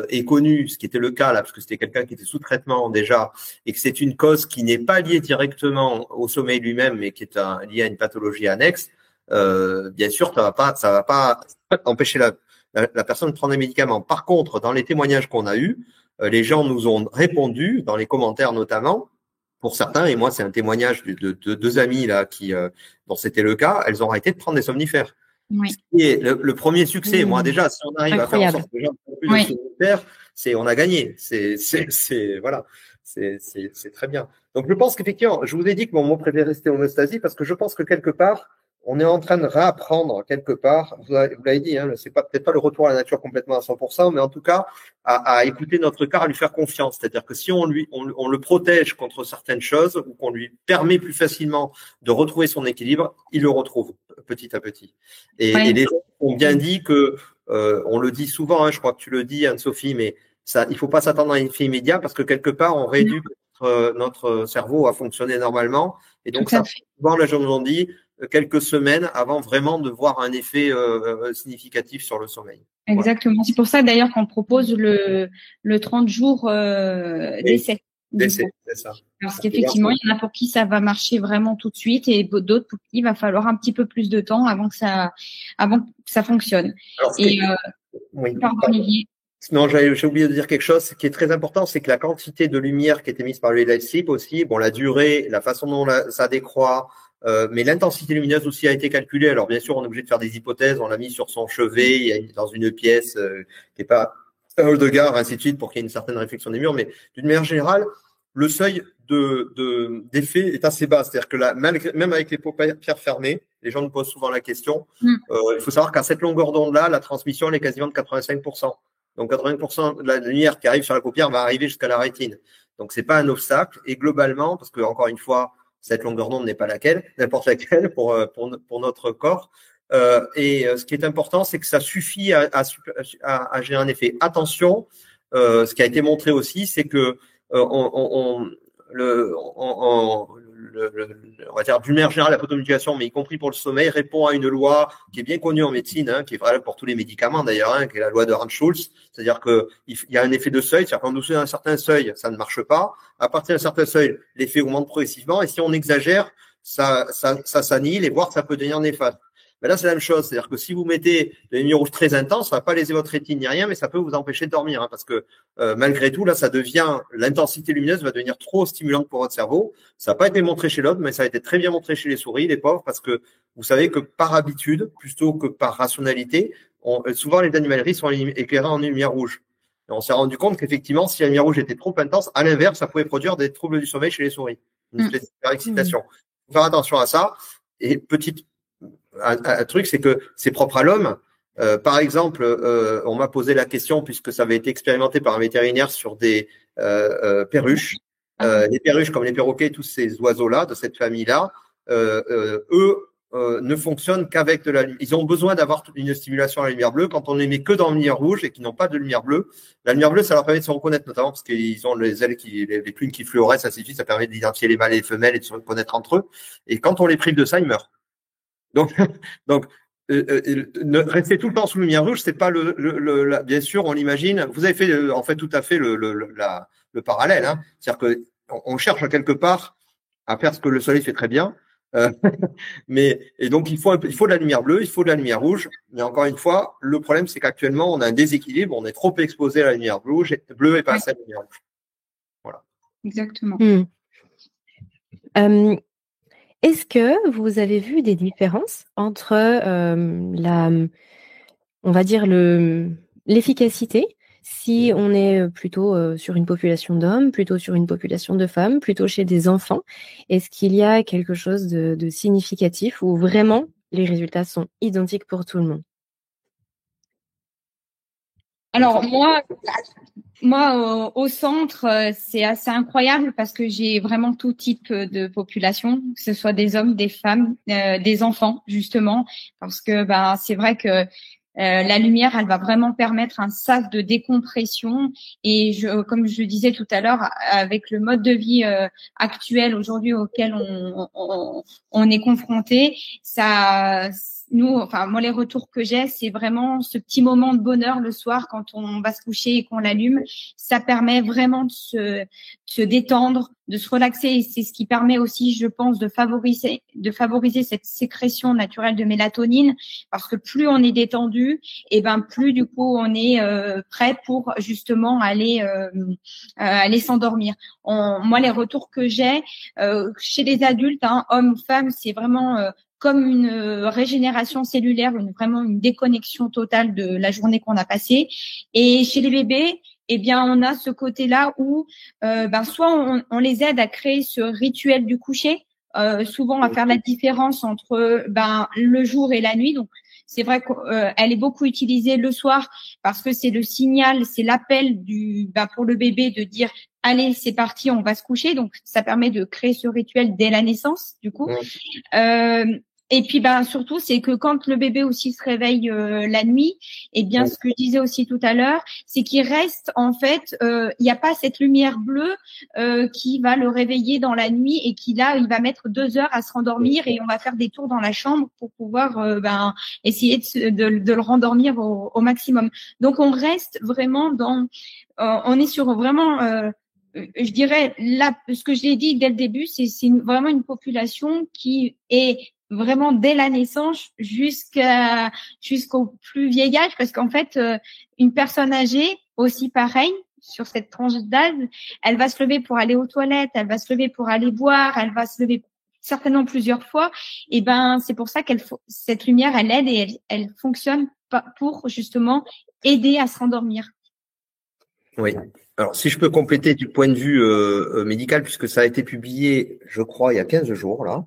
est connue, ce qui était le cas là, parce que c'était quelqu'un qui était sous traitement déjà, et que c'est une cause qui n'est pas liée directement au sommeil lui-même, mais qui est liée à une pathologie annexe, bien sûr, ça va pas empêcher la personne de prendre des médicaments. Par contre, dans les témoignages qu'on a eus, les gens nous ont répondu, dans les commentaires notamment, pour certains, et moi c'est un témoignage de deux amis là dont c'était le cas, elles ont arrêté de prendre des somnifères. Oui. Et le premier succès, moi déjà, si on arrive à faire en sorte que les gens ne plus de somnifères, on a gagné. Voilà, c'est très bien. Donc je pense qu'effectivement, je vous ai dit que mon mot préféré c'était homéostasie parce que je pense que quelque part, on est en train de réapprendre quelque part. Vous l'avez dit, hein, c'est peut-être pas le retour à la nature complètement à 100%, mais en tout cas à écouter notre corps, à lui faire confiance. C'est-à-dire que si on le protège contre certaines choses ou qu'on lui permet plus facilement de retrouver son équilibre, il le retrouve petit à petit. Et les gens ont bien dit que, on le dit souvent, hein, je crois que tu le dis, Anne-Sophie, mais ça, il faut pas s'attendre à un effet immédiat parce que quelque part, on réduit notre cerveau à fonctionner normalement. Et donc, ça, souvent, les gens nous ont dit quelques semaines avant vraiment de voir un effet significatif sur le sommeil. Exactement. Voilà. C'est pour ça d'ailleurs qu'on propose le 30 jours d'essai. C'est ça. Parce qu'effectivement, il y en a pour qui ça va marcher vraiment tout de suite et d'autres pour qui il va falloir un petit peu plus de temps avant que ça fonctionne. Alors, pardon, Olivier. Non, j'ai oublié de dire quelque chose. Ce qui est très important, c'est que la quantité de lumière qui est émise par le light sleep aussi, bon, la durée, la façon dont ça décroît, mais l'intensité lumineuse aussi a été calculée. Alors, bien sûr, on est obligé de faire des hypothèses. On l'a mis sur son chevet, dans une pièce qui n'est pas un hall de gare, ainsi de suite, pour qu'il y ait une certaine réflexion des murs. Mais d'une manière générale, le seuil d'effet est assez bas. C'est-à-dire que là, même avec les paupières fermées, les gens nous posent souvent la question. Il faut savoir qu'à cette longueur d'onde-là, la transmission elle est quasiment de 85%. Donc 80% de la lumière qui arrive sur la paupière va arriver jusqu'à la rétine. Donc c'est pas un obstacle. Et globalement, parce que encore une fois, cette longueur d'onde n'est pas n'importe laquelle pour notre corps. Et ce qui est important, c'est que ça suffit à générer un effet. Attention, ce qui a été montré aussi, c'est que on va dire d'une manière générale la photomédication, mais y compris pour le sommeil, répond à une loi qui est bien connue en médecine, hein, qui est valable pour tous les médicaments d'ailleurs, hein, qui est la loi de Rand-Schulz. C'est-à-dire que il y a un effet de seuil, c'est-à-dire qu'en dessous d'un certain seuil, ça ne marche pas. À partir d'un certain seuil, l'effet augmente progressivement, et si on exagère, ça s'annihile et voire ça peut devenir néfaste. Mais là, c'est la même chose. C'est-à-dire que si vous mettez de la lumière rouge très intense, ça va pas léser votre rétine ni rien, mais ça peut vous empêcher de dormir, hein, parce que malgré tout, là, l'intensité lumineuse va devenir trop stimulante pour votre cerveau. Ça n'a pas été montré chez l'homme, mais ça a été très bien montré chez les souris, les pauvres, parce que vous savez que par habitude, plutôt que par rationalité, souvent les animaleries sont éclairées en lumière rouge. Et on s'est rendu compte qu'effectivement, si la lumière rouge était trop intense, à l'inverse, ça pouvait produire des troubles du sommeil chez les souris. Une espèce de surexcitation. Faut faire attention à ça. Et un truc, c'est que c'est propre à l'homme. Par exemple, on m'a posé la question, puisque ça avait été expérimenté par un vétérinaire sur des perruches. Les perruches, comme les perroquets, tous ces oiseaux-là, de cette famille-là, eux ne fonctionnent qu'avec de la lumière. Ils ont besoin d'avoir une stimulation à la lumière bleue. Quand on les met que dans la lumière rouge et qu'ils n'ont pas de lumière bleue, la lumière bleue, ça leur permet de se reconnaître, notamment parce qu'ils ont les ailes les plumes qui fluorescent, ainsi de suite. Ça permet d'identifier les mâles et les femelles et de se reconnaître entre eux. Et quand on les prive de ça, ils meurent. Donc, rester tout le temps sous lumière rouge, c'est pas bien sûr, on l'imagine. Vous avez fait en fait tout à fait le parallèle, hein. C'est-à-dire que on cherche quelque part à faire ce que le soleil fait très bien, et donc il faut de la lumière bleue, il faut de la lumière rouge. Mais encore une fois, le problème c'est qu'actuellement on a un déséquilibre, on est trop exposé à la lumière bleue et pas assez à la lumière rouge. Voilà. Exactement. Est-ce que vous avez vu des différences entre on va dire l'efficacité, si on est plutôt sur une population d'hommes, plutôt sur une population de femmes, plutôt chez des enfants? Est-ce qu'il y a quelque chose de significatif où vraiment les résultats sont identiques pour tout le monde? Alors moi, au centre, c'est assez incroyable parce que j'ai vraiment tout type de population, que ce soit des hommes, des femmes, des enfants, justement, parce que c'est vrai que la lumière, elle va vraiment permettre un sas de décompression. Et comme je le disais tout à l'heure, avec le mode de vie actuel aujourd'hui auquel on est confronté, moi, les retours que j'ai, c'est vraiment ce petit moment de bonheur le soir quand on va se coucher et qu'on l'allume. Ça permet vraiment de se détendre, de se relaxer, et c'est ce qui permet aussi, je pense, de favoriser cette sécrétion naturelle de mélatonine, parce que plus on est détendu, et plus du coup on est prêt pour justement aller s'endormir. Moi, les retours que j'ai chez les adultes, hommes, femmes, c'est vraiment comme une régénération cellulaire, vraiment une déconnexion totale de la journée qu'on a passée. Et chez les bébés, eh bien, on a ce côté-là où soit on les aide à créer ce rituel du coucher, souvent à faire la différence entre le jour et la nuit. Donc, c'est vrai qu'elle est beaucoup utilisée le soir parce que c'est le signal, c'est l'appel pour le bébé de dire allez, c'est parti, on va se coucher. Donc, ça permet de créer ce rituel dès la naissance, du coup. Et puis, surtout, c'est que quand le bébé aussi se réveille la nuit, et bien, ce que je disais aussi tout à l'heure, c'est qu'il reste, en fait, il n'y a pas cette lumière bleue qui va le réveiller dans la nuit et il va mettre 2 heures à se rendormir et on va faire des tours dans la chambre pour pouvoir essayer de le rendormir au maximum. Donc, on reste vraiment on est sur vraiment je dirais là, ce que j'ai dit dès le début, c'est vraiment une population qui est vraiment dès la naissance jusqu'au plus vieil âge, parce qu'en fait, une personne âgée aussi pareil sur cette tranche d'âge, elle va se lever pour aller aux toilettes, elle va se lever pour aller boire, elle va se lever certainement plusieurs fois. Et c'est pour ça cette lumière, elle aide et elle fonctionne pour justement aider à se rendormir. Oui. Alors, si je peux compléter du point de vue médical, puisque ça a été publié, je crois, il y a 15 jours, là.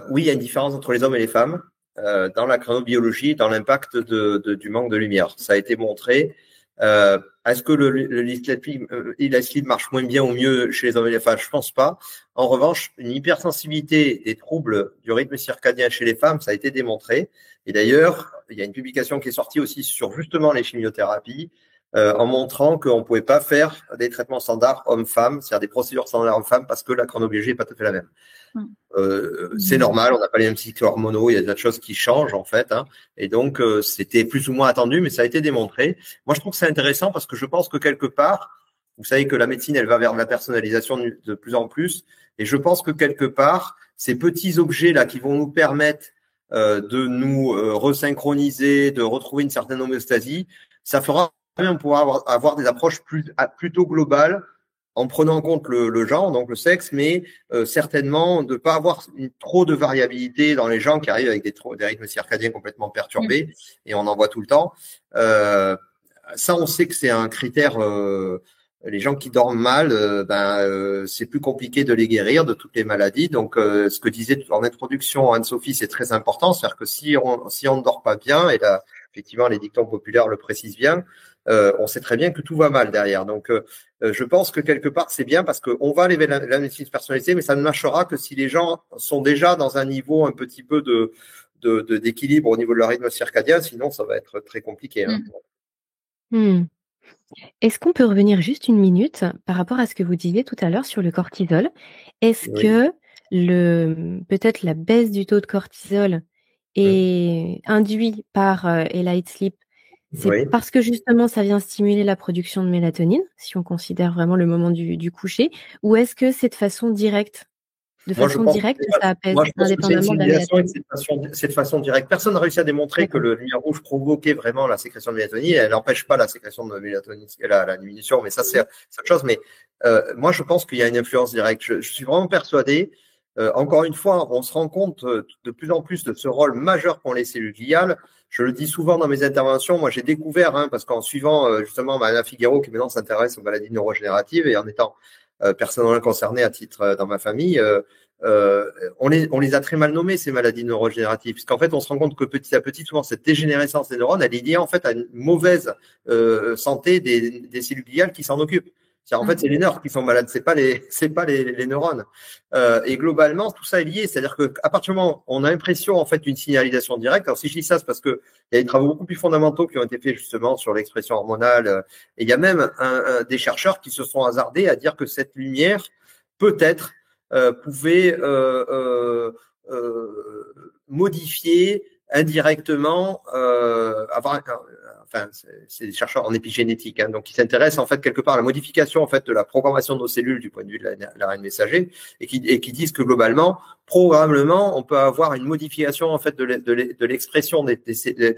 Oui, il y a une différence entre les hommes et les femmes dans la chronobiologie, dans l'impact du manque de lumière. Ça a été montré. Est-ce que le sleep marche moins bien ou mieux chez les hommes et les femmes? Je pense pas. En revanche, une hypersensibilité des troubles du rythme circadien chez les femmes, ça a été démontré. Et d'ailleurs, il y a une publication qui est sortie aussi sur justement les chimiothérapies, en montrant qu'on ne pouvait pas faire des traitements standards hommes-femmes, c'est-à-dire des procédures standards hommes-femmes, parce que la chronobiologie n'est pas tout à fait la même. C'est normal, on n'a pas les mêmes cycles hormonaux, il y a des choses qui changent en fait, et donc c'était plus ou moins attendu, mais ça a été démontré. Moi, je trouve que c'est intéressant parce que je pense que quelque part, vous savez que la médecine, elle va vers la personnalisation de plus en plus, et je pense que quelque part, ces petits objets-là qui vont nous permettre de nous resynchroniser, de retrouver une certaine homéostasie, ça fera on pourra avoir des approches plutôt globales en prenant en compte le genre, donc le sexe, mais certainement de ne pas avoir trop de variabilité dans les gens qui arrivent avec des rythmes circadiens complètement perturbés, et on en voit tout le temps. Ça, on sait que c'est un critère. Les gens qui dorment mal, c'est plus compliqué de les guérir de toutes les maladies. Donc, ce que disait en introduction Anne-Sophie, c'est très important. C'est-à-dire que si on ne dort pas bien, et là, effectivement, les dictons populaires le précisent bien, on sait très bien que tout va mal derrière. Donc, je pense que quelque part, c'est bien parce qu'on va aller vers la médecine personnalisée, mais ça ne marchera que si les gens sont déjà dans un niveau un petit peu d'équilibre au niveau de leur rythme circadien. Sinon, ça va être très compliqué. Est-ce qu'on peut revenir juste une minute par rapport à ce que vous disiez tout à l'heure sur le cortisol? Est-ce que peut-être la baisse du taux de cortisol est induit par Light Sleep? C'est parce que justement ça vient stimuler la production de mélatonine, si on considère vraiment le moment du coucher, ou est-ce que c'est de façon directe? Ça apaise indépendamment de la mélatonine. C'est de façon directe. Personne n'a réussi à démontrer que le lumière rouge provoquait vraiment la sécrétion de mélatonine. Elle n'empêche pas la sécrétion de mélatonine, la diminution, mais ça c'est autre chose. Mais moi je pense qu'il y a une influence directe. Je suis vraiment persuadé. Encore une fois, on se rend compte de plus en plus de ce rôle majeur qu'ont les cellules gliales. Je le dis souvent dans mes interventions. Moi, j'ai découvert, parce qu'en suivant justement Anna Figuero, qui maintenant s'intéresse aux maladies neurogénératives, et en étant personnellement concerné à titre dans ma famille, on les a très mal nommées, ces maladies neurogénératives, puisqu'en fait, on se rend compte que petit à petit, souvent, cette dégénérescence des neurones, elle est liée en fait à une mauvaise santé des cellules gliales qui s'en occupent. En fait, c'est les nerfs qui sont malades, c'est pas les neurones. Et globalement, tout ça est lié. C'est-à-dire que à partir du moment où on a l'impression en fait d'une signalisation directe. Alors si je dis ça, c'est parce que il y a des travaux beaucoup plus fondamentaux qui ont été faits justement sur l'expression hormonale. Et il y a même des chercheurs qui se sont hasardés à dire que cette lumière peut-être pouvait modifier indirectement, c'est des chercheurs en épigénétique, donc qui s'intéressent en fait quelque part à la modification en fait de la programmation de nos cellules du point de vue de l'ARN messager, et qui disent que globalement, probablement, on peut avoir une modification en fait de l'expression des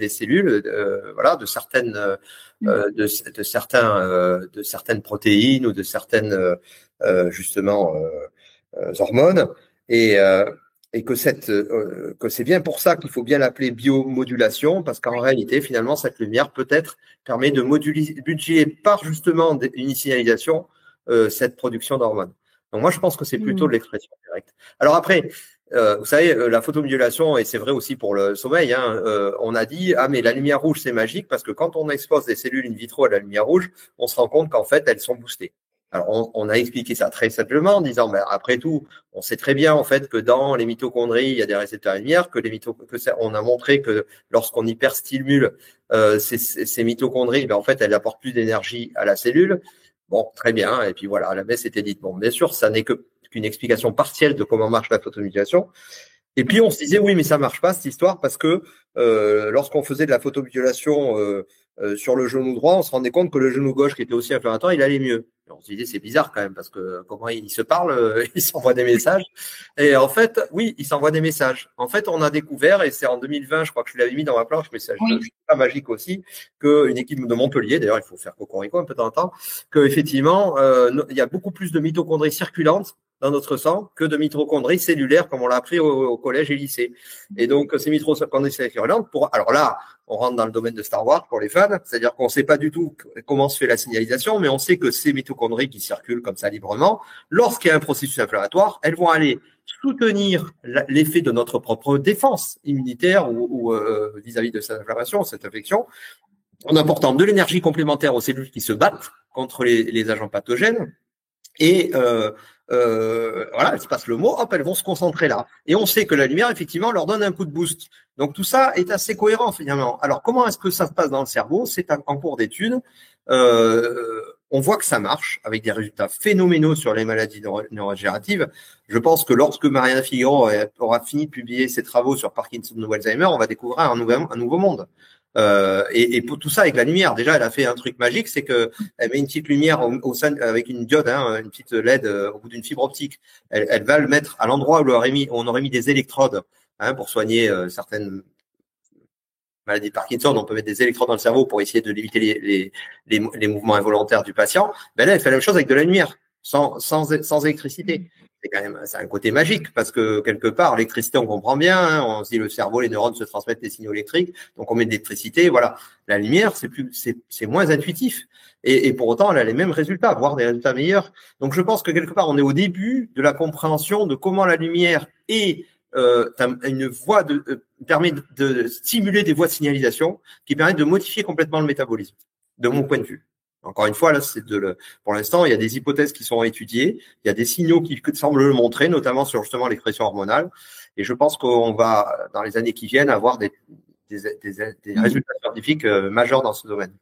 cellules, de certaines protéines ou de certaines justement hormones, et et que que c'est bien pour ça qu'il faut bien l'appeler biomodulation, parce qu'en réalité, finalement, cette lumière peut-être permet de moduler par justement une signalisation cette production d'hormones. Donc moi, je pense que c'est plutôt de l'expression directe. Alors après, vous savez, la photomodulation, et c'est vrai aussi pour le sommeil, hein, on a dit, ah mais la lumière rouge, c'est magique, parce que quand on expose des cellules in vitro à la lumière rouge, on se rend compte qu'en fait, elles sont boostées. Alors, on a expliqué ça très simplement en disant, ben, après tout, on sait très bien en fait que dans les mitochondries, il y a des récepteurs à lumière, on a montré que lorsqu'on hyperstimule ces mitochondries, ben, en fait, elles apportent plus d'énergie à la cellule. Bon, très bien. Et puis voilà, la messe était dite. Bon, bien sûr, ça n'est qu'une explication partielle de comment marche la photomodulation. Et puis on se disait oui, mais ça marche pas cette histoire parce que lorsqu'on faisait de la photomodulation sur le genou droit, on se rendait compte que le genou gauche, qui était aussi inflammatoire, il allait mieux. Et on se disait c'est bizarre quand même parce que comment ils se parlent, ils s'envoient des messages. Et en fait, oui, ils s'envoient des messages. En fait, on a découvert, et c'est en 2020, je crois que je l'avais mis dans ma planche, mais c'est pas magique aussi, qu'une équipe de Montpellier, d'ailleurs, il faut faire cocorico un peu de temps en temps, qu'effectivement, il y a beaucoup plus de mitochondries circulantes dans notre sang que de mitochondries cellulaires, comme on l'a appris au collège et lycée. Et donc, ces mitochondries circulantes, alors là, on rentre dans le domaine de Star Wars pour les fans, c'est-à-dire qu'on ne sait pas du tout comment se fait la signalisation, mais on sait que ces mitochondries qui circulent comme ça librement, lorsqu'il y a un processus inflammatoire, elles vont aller soutenir l'effet de notre propre défense immunitaire ou vis-à-vis de cette inflammation, cette infection, en apportant de l'énergie complémentaire aux cellules qui se battent contre les agents pathogènes. Et voilà, elles se passent le mot, hop, elles vont se concentrer là. Et on sait que la lumière, effectivement, leur donne un coup de boost. Donc tout ça est assez cohérent finalement. Alors comment est-ce que ça se passe dans le cerveau? C'est en cours d'étude. On voit que ça marche avec des résultats phénoménaux sur les maladies neurodégénératives. Je pense que lorsque Mariana Figueroa aura fini de publier ses travaux sur Parkinson ou Alzheimer, on va découvrir un nouveau monde. Et pour tout ça avec la lumière, déjà elle a fait un truc magique, c'est que elle met une petite lumière au sein avec une diode, hein, une petite LED au bout d'une fibre optique. Elle va le mettre à l'endroit où on aurait mis des électrodes, hein, pour soigner certaines maladies de Parkinson. On peut mettre des électrodes dans le cerveau pour essayer de limiter les mouvements involontaires du patient. Ben là, elle fait la même chose avec de la lumière, sans électricité. C'est un côté magique parce que quelque part, l'électricité, on comprend bien, hein, on se dit le cerveau, les neurones se transmettent des signaux électriques, donc on met de l'électricité, voilà. La lumière, c'est moins intuitif. Et pour autant, elle a les mêmes résultats, voire des résultats meilleurs. Donc je pense que quelque part, on est au début de la compréhension de comment la lumière est une voie permet de stimuler des voies de signalisation qui permettent de modifier complètement le métabolisme, de mon point de vue. Encore une fois, là, pour l'instant, il y a des hypothèses qui sont étudiées, il y a des signaux qui semblent le montrer, notamment sur justement l'expression hormonale. Et je pense qu'on va, dans les années qui viennent, avoir des résultats scientifiques majeurs dans ce domaine.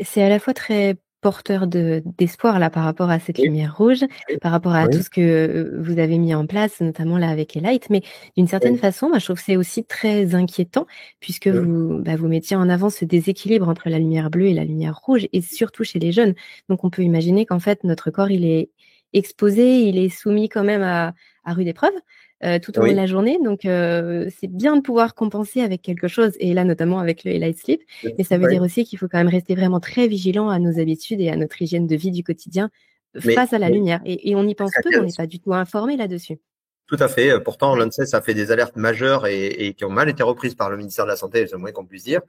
C'est à la fois très porteur d'espoir là par rapport à cette lumière rouge, par rapport à tout ce que vous avez mis en place, notamment là avec Elight, mais d'une certaine façon, moi, je trouve que c'est aussi très inquiétant puisque vous mettiez en avant ce déséquilibre entre la lumière bleue et la lumière rouge, et surtout chez les jeunes. Donc on peut imaginer qu'en fait notre corps il est exposé, il est soumis quand même à rude épreuve tout au long de la journée. Donc, c'est bien de pouvoir compenser avec quelque chose, et là, notamment avec le Light Sleep. Mais ça veut dire aussi qu'il faut quand même rester vraiment très vigilant à nos habitudes et à notre hygiène de vie du quotidien face à la lumière. Et on y pense peu, mais on n'est pas du tout informé là-dessus. Tout à fait. Pourtant, l'ANSES a fait des alertes majeures et qui ont mal été reprises par le ministère de la Santé, c'est le moins qu'on puisse dire.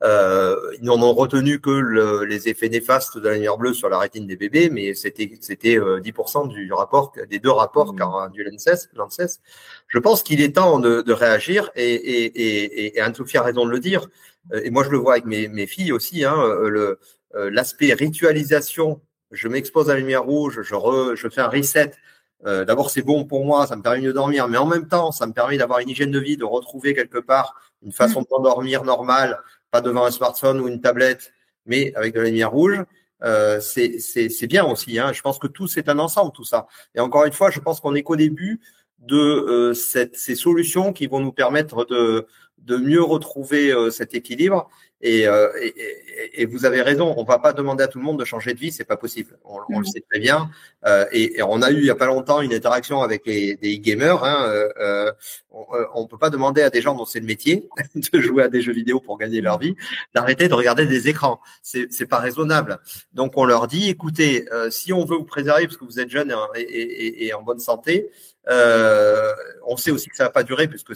Ils n'en ont retenu que les effets néfastes de la lumière bleue sur la rétine des bébés, mais c'était 10% du rapport, des deux rapports du l'ANSES. Je pense qu'il est temps de réagir et Anne-Sophie a raison de le dire. Et moi, je le vois avec mes filles aussi, hein, l'aspect ritualisation. Je m'expose à la lumière rouge, je fais un reset. D'abord, c'est bon pour moi, ça me permet de dormir, mais en même temps, ça me permet d'avoir une hygiène de vie, de retrouver quelque part une façon de dormir normale, pas devant un smartphone ou une tablette, mais avec de la lumière rouge. C'est bien aussi, hein. Je pense que c'est un ensemble, tout ça. Et encore une fois, je pense qu'on est qu'au début de ces solutions qui vont nous permettre de mieux retrouver cet équilibre. Et vous avez raison, on va pas demander à tout le monde de changer de vie, c'est pas possible. On le sait très bien. Et on a eu il y a pas longtemps une interaction avec des e-gamers. On peut pas demander à des gens dont c'est le métier de jouer à des jeux vidéo pour gagner leur vie, d'arrêter de regarder des écrans. C'est pas raisonnable. Donc on leur dit, écoutez, si on veut vous préserver parce que vous êtes jeune et en bonne santé, on sait aussi que ça va pas durer puisque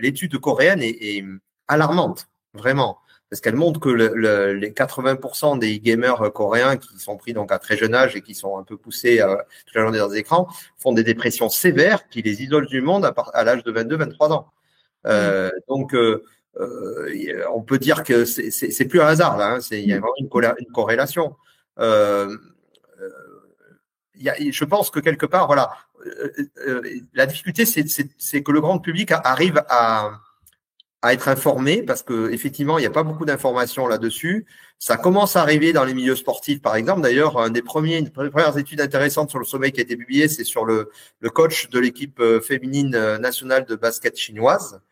l'étude coréenne est alarmante, vraiment, parce qu'elle montre que les 80% des gamers coréens qui sont pris donc à très jeune âge et qui sont un peu poussés toute la journée dans les écrans font des dépressions sévères qui les isolent du monde à l'âge de 22-23 ans. Donc on peut dire que c'est plus un hasard là, il y a vraiment une corrélation. Je pense que quelque part, voilà, la difficulté, c'est que le grand public arrive à être informé parce que effectivement, il n'y a pas beaucoup d'informations là-dessus. Ça commence à arriver dans les milieux sportifs, par exemple. D'ailleurs, une des premières études intéressantes sur le sommeil qui a été publiée, c'est sur le coach de l'équipe féminine nationale de basket chinoise,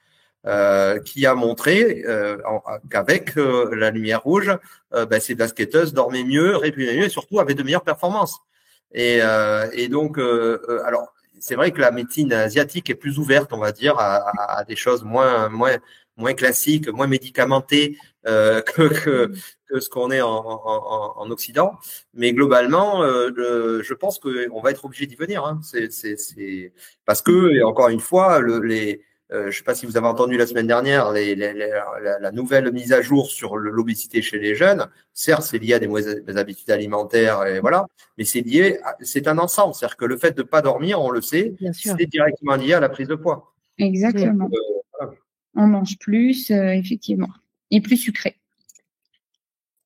qui a montré qu'avec la lumière rouge, ces basketteuses dormaient mieux, répugnent mieux et surtout avaient de meilleures performances. Et donc, alors, c'est vrai que la médecine asiatique est plus ouverte, on va dire, à des choses moins classiques, moins médicamentées que ce qu'on est en Occident. Mais globalement, je pense qu'on va être obligé d'y venir. Hein. C'est parce que, et encore une fois, je ne sais pas si vous avez entendu la semaine dernière la nouvelle mise à jour sur l'obésité chez les jeunes. Certes, c'est lié à des mauvaises habitudes alimentaires, et voilà, mais c'est un ensemble. C'est-à-dire que le fait de ne pas dormir, on le sait, c'est directement lié à la prise de poids. Exactement. Voilà. On mange plus, effectivement, et plus sucré.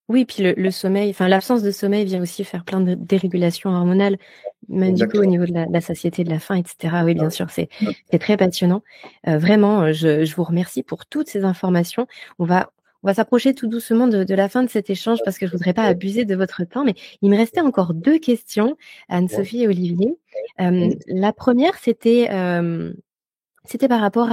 Oui, puis le sommeil, enfin l'absence de sommeil vient aussi faire plein de dérégulations hormonales, même du coup au niveau de la satiété, de la faim, etc. Oui, bien sûr, c'est très passionnant. Vraiment, je vous remercie pour toutes ces informations. On va s'approcher tout doucement de la fin de cet échange parce que je voudrais pas abuser de votre temps, mais il me restait encore 2 questions, Anne-Sophie et Olivier. La première, c'était par rapport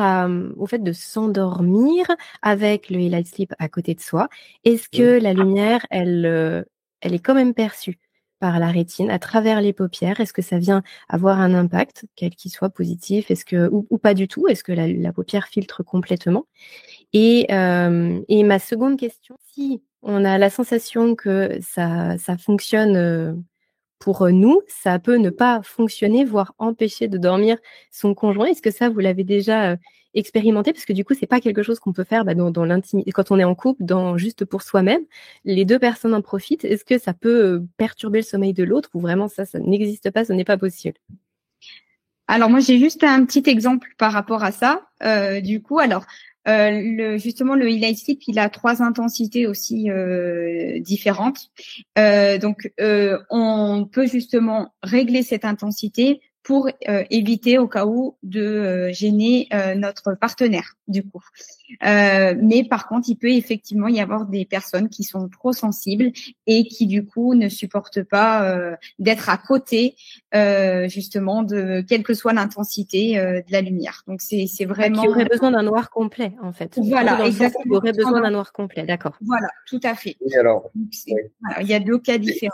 au fait de s'endormir avec le Light Sleep à côté de soi. Est-ce que la lumière, elle est quand même perçue par la rétine à travers les paupières? Est-ce que ça vient avoir un impact, quel qu'il soit positif? Est-ce que ou pas du tout? Est-ce que la paupière filtre complètement? Et ma seconde question, si on a la sensation que ça fonctionne pour nous, ça peut ne pas fonctionner, voire empêcher de dormir son conjoint. Est-ce que ça, vous l'avez déjà expérimenté? Parce que du coup, c'est pas quelque chose qu'on peut faire dans l'intimité, quand on est en couple, juste pour soi-même. Les 2 personnes en profitent. Est-ce que ça peut perturber le sommeil de l'autre ou vraiment ça n'existe pas, ce n'est pas possible? Alors moi, j'ai juste un petit exemple par rapport à ça. Du coup, alors justement, le Light Sleep, il a 3 intensités aussi différentes. Donc, on peut justement régler cette intensité pour éviter au cas où de gêner notre partenaire, du coup. Mais par contre, il peut effectivement y avoir des personnes qui sont trop sensibles et qui, du coup, ne supportent pas d'être à côté, justement, de quelle que soit l'intensité de la lumière. Donc, c'est vraiment… Qui aurait besoin d'un noir complet, en fait. Voilà, exactement. Qui aurait besoin d'un noir complet, d'accord. Voilà, tout à fait. Oui, alors, voilà, il y a 2 cas différents.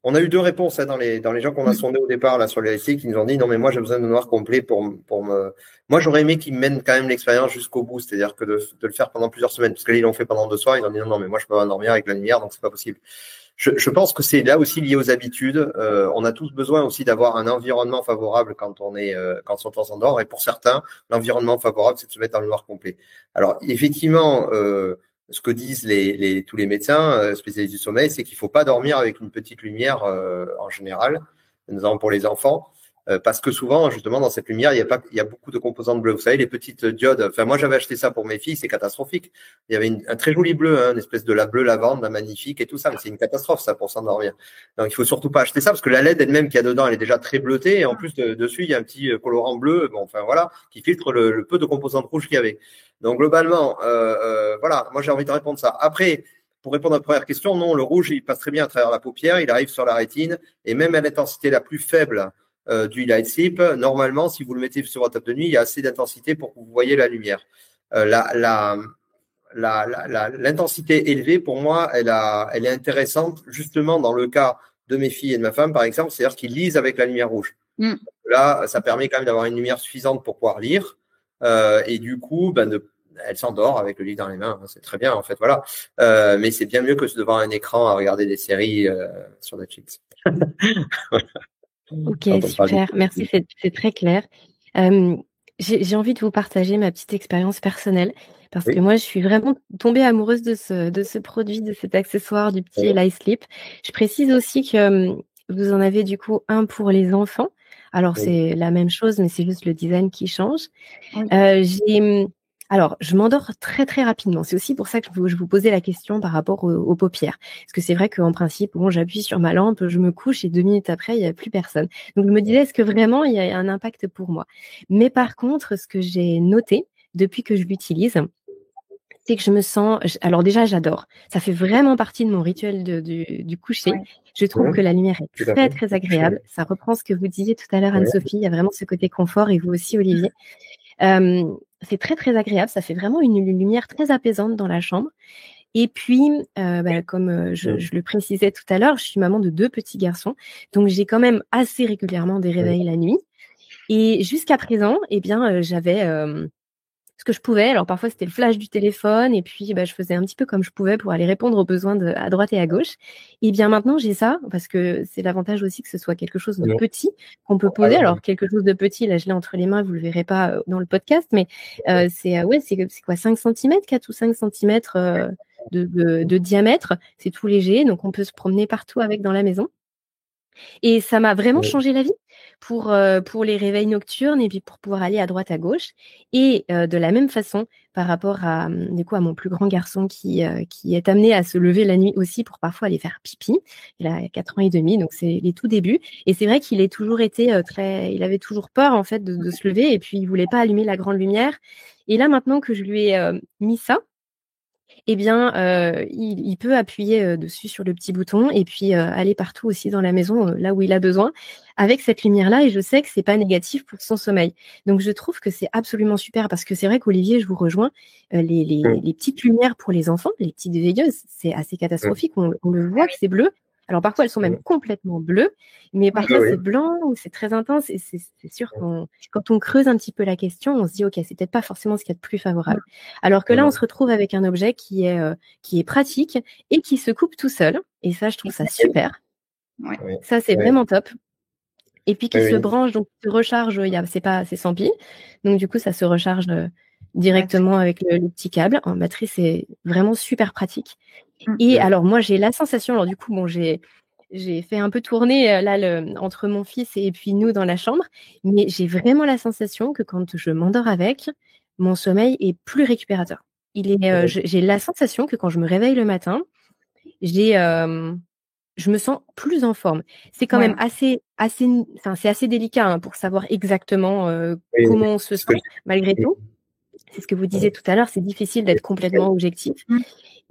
On a eu 2 réponses dans les gens qu'on a sondés au départ là sur les récits qui nous ont dit non mais moi j'ai besoin de noir complet pour me. Moi j'aurais aimé qu'ils mènent quand même l'expérience jusqu'au bout, c'est-à-dire que de le faire pendant plusieurs semaines, parce que là ils l'ont fait pendant 2 soirs, ils ont dit non mais moi je peux pas dormir avec la lumière donc c'est pas possible. Je pense que c'est là aussi lié aux habitudes. On a tous besoin aussi d'avoir un environnement favorable quand on s'endort, et pour certains l'environnement favorable c'est de se mettre dans le noir complet. Alors effectivement. Ce que disent tous les médecins spécialistes du sommeil, c'est qu'il ne faut pas dormir avec une petite lumière en général, notamment pour les enfants, parce que souvent, justement, dans cette lumière, il y a beaucoup de composantes bleues. Vous savez, les petites diodes, enfin moi j'avais acheté ça pour mes filles, c'est catastrophique. Il y avait un très joli bleu, une espèce de bleu lavande, magnifique et tout ça, mais c'est une catastrophe ça pour s'endormir. Donc il faut surtout pas acheter ça, parce que la LED elle-même qu'il y a dedans, elle est déjà très bleutée, et en plus dessus, il y a un petit colorant bleu, qui filtre le peu de composantes rouges qu'il y avait. Donc globalement, voilà, moi j'ai envie de répondre ça. Après, pour répondre à la première question, non, le rouge, il passe très bien à travers la paupière, il arrive sur la rétine, et même à l'intensité la plus faible du Light Sleep, normalement, si vous le mettez sur votre table de nuit, il y a assez d'intensité pour que vous voyez la lumière. l'intensité élevée, pour moi, elle est intéressante justement dans le cas de mes filles et de ma femme, par exemple, c'est-à-dire qu'ils lisent avec la lumière rouge. Là, ça permet quand même d'avoir une lumière suffisante pour pouvoir lire. Et du coup, elle s'endort avec le livre dans les mains. C'est très bien, en fait, voilà. Mais c'est bien mieux que devant un écran à regarder des séries sur Netflix. Voilà. Ok, super. Merci, c'est très clair. J'ai envie de vous partager ma petite expérience personnelle parce que moi, je suis vraiment tombée amoureuse de ce produit, de cet accessoire du petit Ella Sleep. Je précise aussi que vous en avez du coup un pour les enfants. Alors, c'est la même chose, mais c'est juste le design qui change. Alors, je m'endors très, très rapidement. C'est aussi pour ça que je vous posais la question par rapport aux paupières. Parce que c'est vrai qu'en principe, j'appuie sur ma lampe, je me couche et 2 minutes après, il n'y a plus personne. Donc, je me disais, est-ce que vraiment il y a un impact pour moi? Mais par contre, ce que j'ai noté depuis que je l'utilise, c'est que je me sens... Alors déjà, j'adore. Ça fait vraiment partie de mon rituel du coucher. Je trouve que la lumière est très, très agréable. Ça reprend ce que vous disiez tout à l'heure, Anne-Sophie. Il y a vraiment ce côté confort et vous aussi, Olivier. C'est très, très agréable. Ça fait vraiment une lumière très apaisante dans la chambre. Et puis, comme je le précisais tout à l'heure, je suis maman de 2 petits garçons. Donc, j'ai quand même assez régulièrement des réveils la nuit. Et jusqu'à présent, j'avais ce que je pouvais. Alors, parfois, c'était le flash du téléphone. Et puis, je faisais un petit peu comme je pouvais pour aller répondre aux besoins à droite et à gauche. Et bien, maintenant, j'ai ça parce que c'est l'avantage aussi que ce soit quelque chose de petit qu'on peut poser. Alors, quelque chose de petit, là, je l'ai entre les mains. Vous le verrez pas dans le podcast. Mais c'est quoi, 5 cm, 4 ou 5 cm de diamètre. C'est tout léger. Donc, on peut se promener partout avec dans la maison. Et ça m'a vraiment changé la vie pour les réveils nocturnes et puis pour pouvoir aller à droite à gauche. Et de la même façon, par rapport à mon plus grand garçon qui est amené à se lever la nuit aussi pour parfois aller faire pipi. Il a 4 ans et demi, donc c'est les tout débuts. Et c'est vrai qu'il a toujours été il avait toujours peur en fait de se lever et puis il voulait pas allumer la grande lumière. Et là maintenant que je lui ai mis ça, il peut appuyer dessus sur le petit bouton et puis aller partout aussi dans la maison, là où il a besoin, avec cette lumière-là. Et je sais que c'est pas négatif pour son sommeil. Donc, je trouve que c'est absolument super parce que c'est vrai qu'Olivier, je vous rejoins, les petites lumières pour les enfants, les petites veilleuses, c'est assez catastrophique. On le voit que c'est bleu. Alors, parfois, elles sont même complètement bleues, mais parfois, c'est blanc ou c'est très intense. Et c'est sûr quand on creuse un petit peu la question, on se dit, OK, c'est peut-être pas forcément ce qu'il y a de plus favorable. Alors que là, on se retrouve avec un objet qui est pratique et qui se coupe tout seul. Et ça, je trouve ça super. Ça, c'est vraiment top. Et puis, qui se branche, donc se recharge, c'est sans pile. Donc, du coup, ça se recharge directement avec le petit câble. En batterie, c'est vraiment super pratique. Et alors, moi, j'ai la sensation, alors du coup, j'ai fait un peu tourner entre mon fils et puis nous dans la chambre, mais j'ai vraiment la sensation que quand je m'endors avec, mon sommeil est plus récupérateur. J'ai la sensation que quand je me réveille le matin, je me sens plus en forme. C'est quand même c'est assez délicat pour savoir exactement comment on se sent malgré tout. C'est ce que vous disiez tout à l'heure, c'est difficile d'être complètement objectif.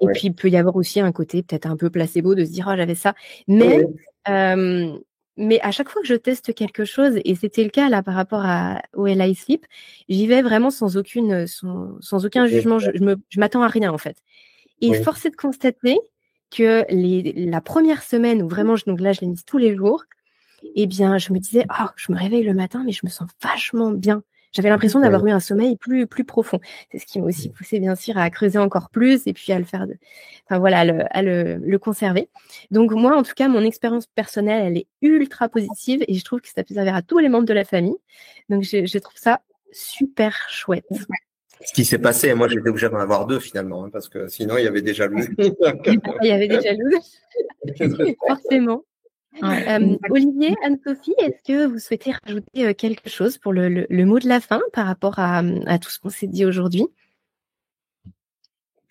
Et puis, il peut y avoir aussi un côté peut-être un peu placebo de se dire « Ah, j'avais ça ». Mais à chaque fois que je teste quelque chose, et c'était le cas là par rapport au Ella Sleep, j'y vais vraiment sans aucun jugement. Je m'attends à rien en fait. Et force est de constater que la première semaine où vraiment, donc là, je l'ai mise tous les jours, je me disais « Ah, je me réveille le matin, mais je me sens vachement bien ». J'avais l'impression d'avoir eu un sommeil plus profond. C'est ce qui m'a aussi poussé, bien sûr, à creuser encore plus et puis à le faire, à le conserver. Donc, moi, en tout cas, mon expérience personnelle, elle est ultra positive et je trouve que ça peut servir à tous les membres de la famille. Donc, je trouve ça super chouette. Ce qui s'est passé, moi, j'étais obligé d'en avoir 2 finalement, parce que sinon, il y avait déjà le Il y avait déjà le forcément. Olivier, Anne-Sophie, est-ce que vous souhaitez rajouter quelque chose pour le mot de la fin par rapport à tout ce qu'on s'est dit aujourd'hui?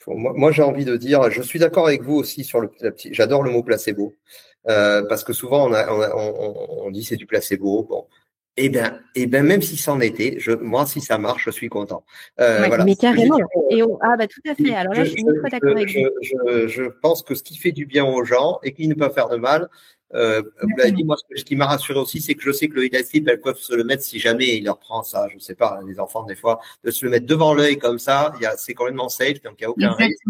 Moi, j'ai envie de dire, je suis d'accord avec vous aussi sur j'adore le mot placebo, parce que souvent on dit c'est du placebo. Bon, et ben même si c'en était, moi si ça marche, je suis content. Voilà. Mais carrément. Tout à fait. Alors là, je suis une fois d'accord avec vous. Je pense que ce qui fait du bien aux gens et qui ne peut pas faire de mal, Vous l'avez dit, moi, ce qui m'a rassuré aussi, c'est que je sais que le Highlight Sleep, elles peuvent se le mettre si jamais il leur prend ça, je sais pas, les enfants, des fois, de se le mettre devant l'œil comme ça, c'est complètement safe, donc il n'y a aucun risque.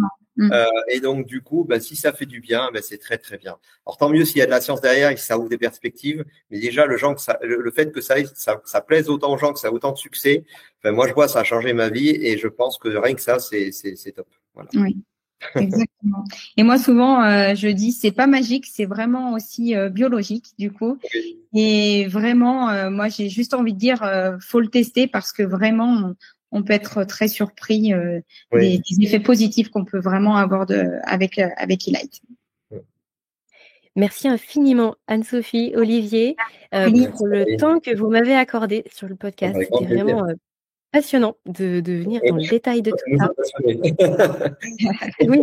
Et donc, du coup, si ça fait du bien, c'est très, très bien. Alors, tant mieux s'il y a de la science derrière et que ça ouvre des perspectives, mais déjà, le fait que ça plaise autant aux gens, que ça a autant de succès, moi, je vois, ça a changé ma vie et je pense que rien que ça, c'est top. Voilà. Oui. Exactement. Et moi, souvent, je dis, c'est pas magique, c'est vraiment aussi biologique, du coup. Oui. Et vraiment, moi, j'ai juste envie de dire, faut le tester parce que vraiment, on peut être très surpris des effets positifs qu'on peut vraiment avoir avec Highlight. Merci infiniment, Anne-Sophie, Olivier, pour le temps que vous m'avez accordé sur le podcast. C'était vraiment passionnant de venir dans le détail de tout ça. Oui,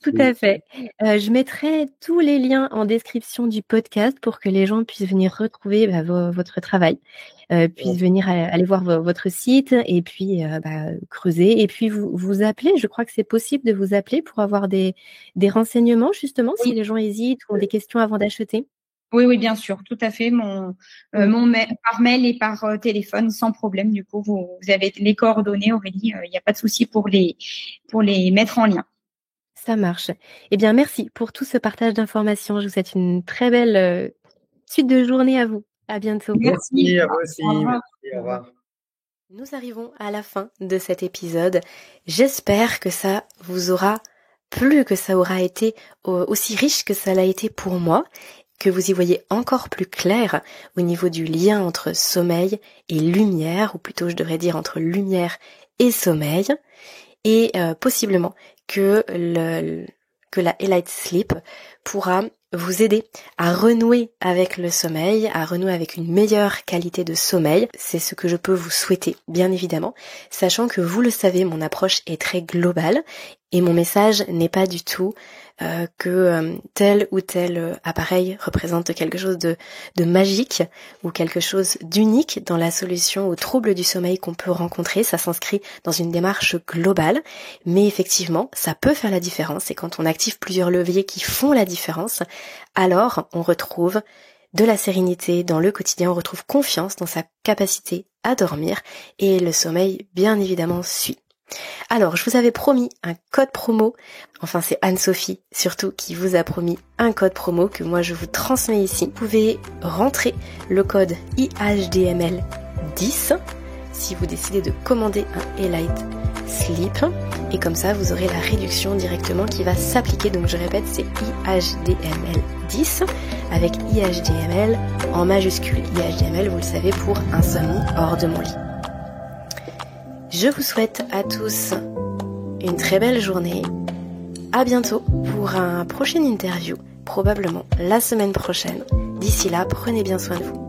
tout à fait. Je mettrai tous les liens en description du podcast pour que les gens puissent venir retrouver votre travail, puissent venir aller voir votre site et puis creuser et puis vous appeler. Je crois que c'est possible de vous appeler pour avoir des renseignements justement si les gens hésitent ou ont des questions avant d'acheter. Oui, bien sûr, tout à fait. Par mail et par téléphone, sans problème. Du coup, vous avez les coordonnées, Aurélie. Il n'y a pas de souci pour les mettre en lien. Ça marche. Eh bien, merci pour tout ce partage d'informations. Je vous souhaite une très belle suite de journée à vous. À bientôt. Merci à vous aussi. Merci, au revoir. Nous arrivons à la fin de cet épisode. J'espère que ça vous aura plu, que ça aura été aussi riche que ça l'a été pour moi, que vous y voyez encore plus clair au niveau du lien entre sommeil et lumière, ou plutôt je devrais dire entre lumière et sommeil, et possiblement que la Highlight Sleep pourra vous aider à renouer avec le sommeil, à renouer avec une meilleure qualité de sommeil. C'est ce que je peux vous souhaiter, bien évidemment, sachant que vous le savez, mon approche est très globale et mon message n'est pas du tout que tel ou tel appareil représente quelque chose de magique ou quelque chose d'unique dans la solution aux troubles du sommeil qu'on peut rencontrer. Ça s'inscrit dans une démarche globale, mais effectivement, ça peut faire la différence et quand on active plusieurs leviers qui font la différence, alors on retrouve de la sérénité dans le quotidien, on retrouve confiance dans sa capacité à dormir et le sommeil, bien évidemment, suit. Alors, je vous avais promis un code promo, enfin c'est Anne-Sophie surtout qui vous a promis un code promo que moi je vous transmets ici. Vous pouvez rentrer le code IHDML10 si vous décidez de commander un Highlight Sleep et comme ça vous aurez la réduction directement qui va s'appliquer. Donc je répète, c'est IHDML10 avec IHDML en majuscule. IHDML, vous le savez, pour insomnie hors de mon lit. Je vous souhaite à tous une très belle journée. À bientôt pour un prochain interview, probablement la semaine prochaine. D'ici là, prenez bien soin de vous.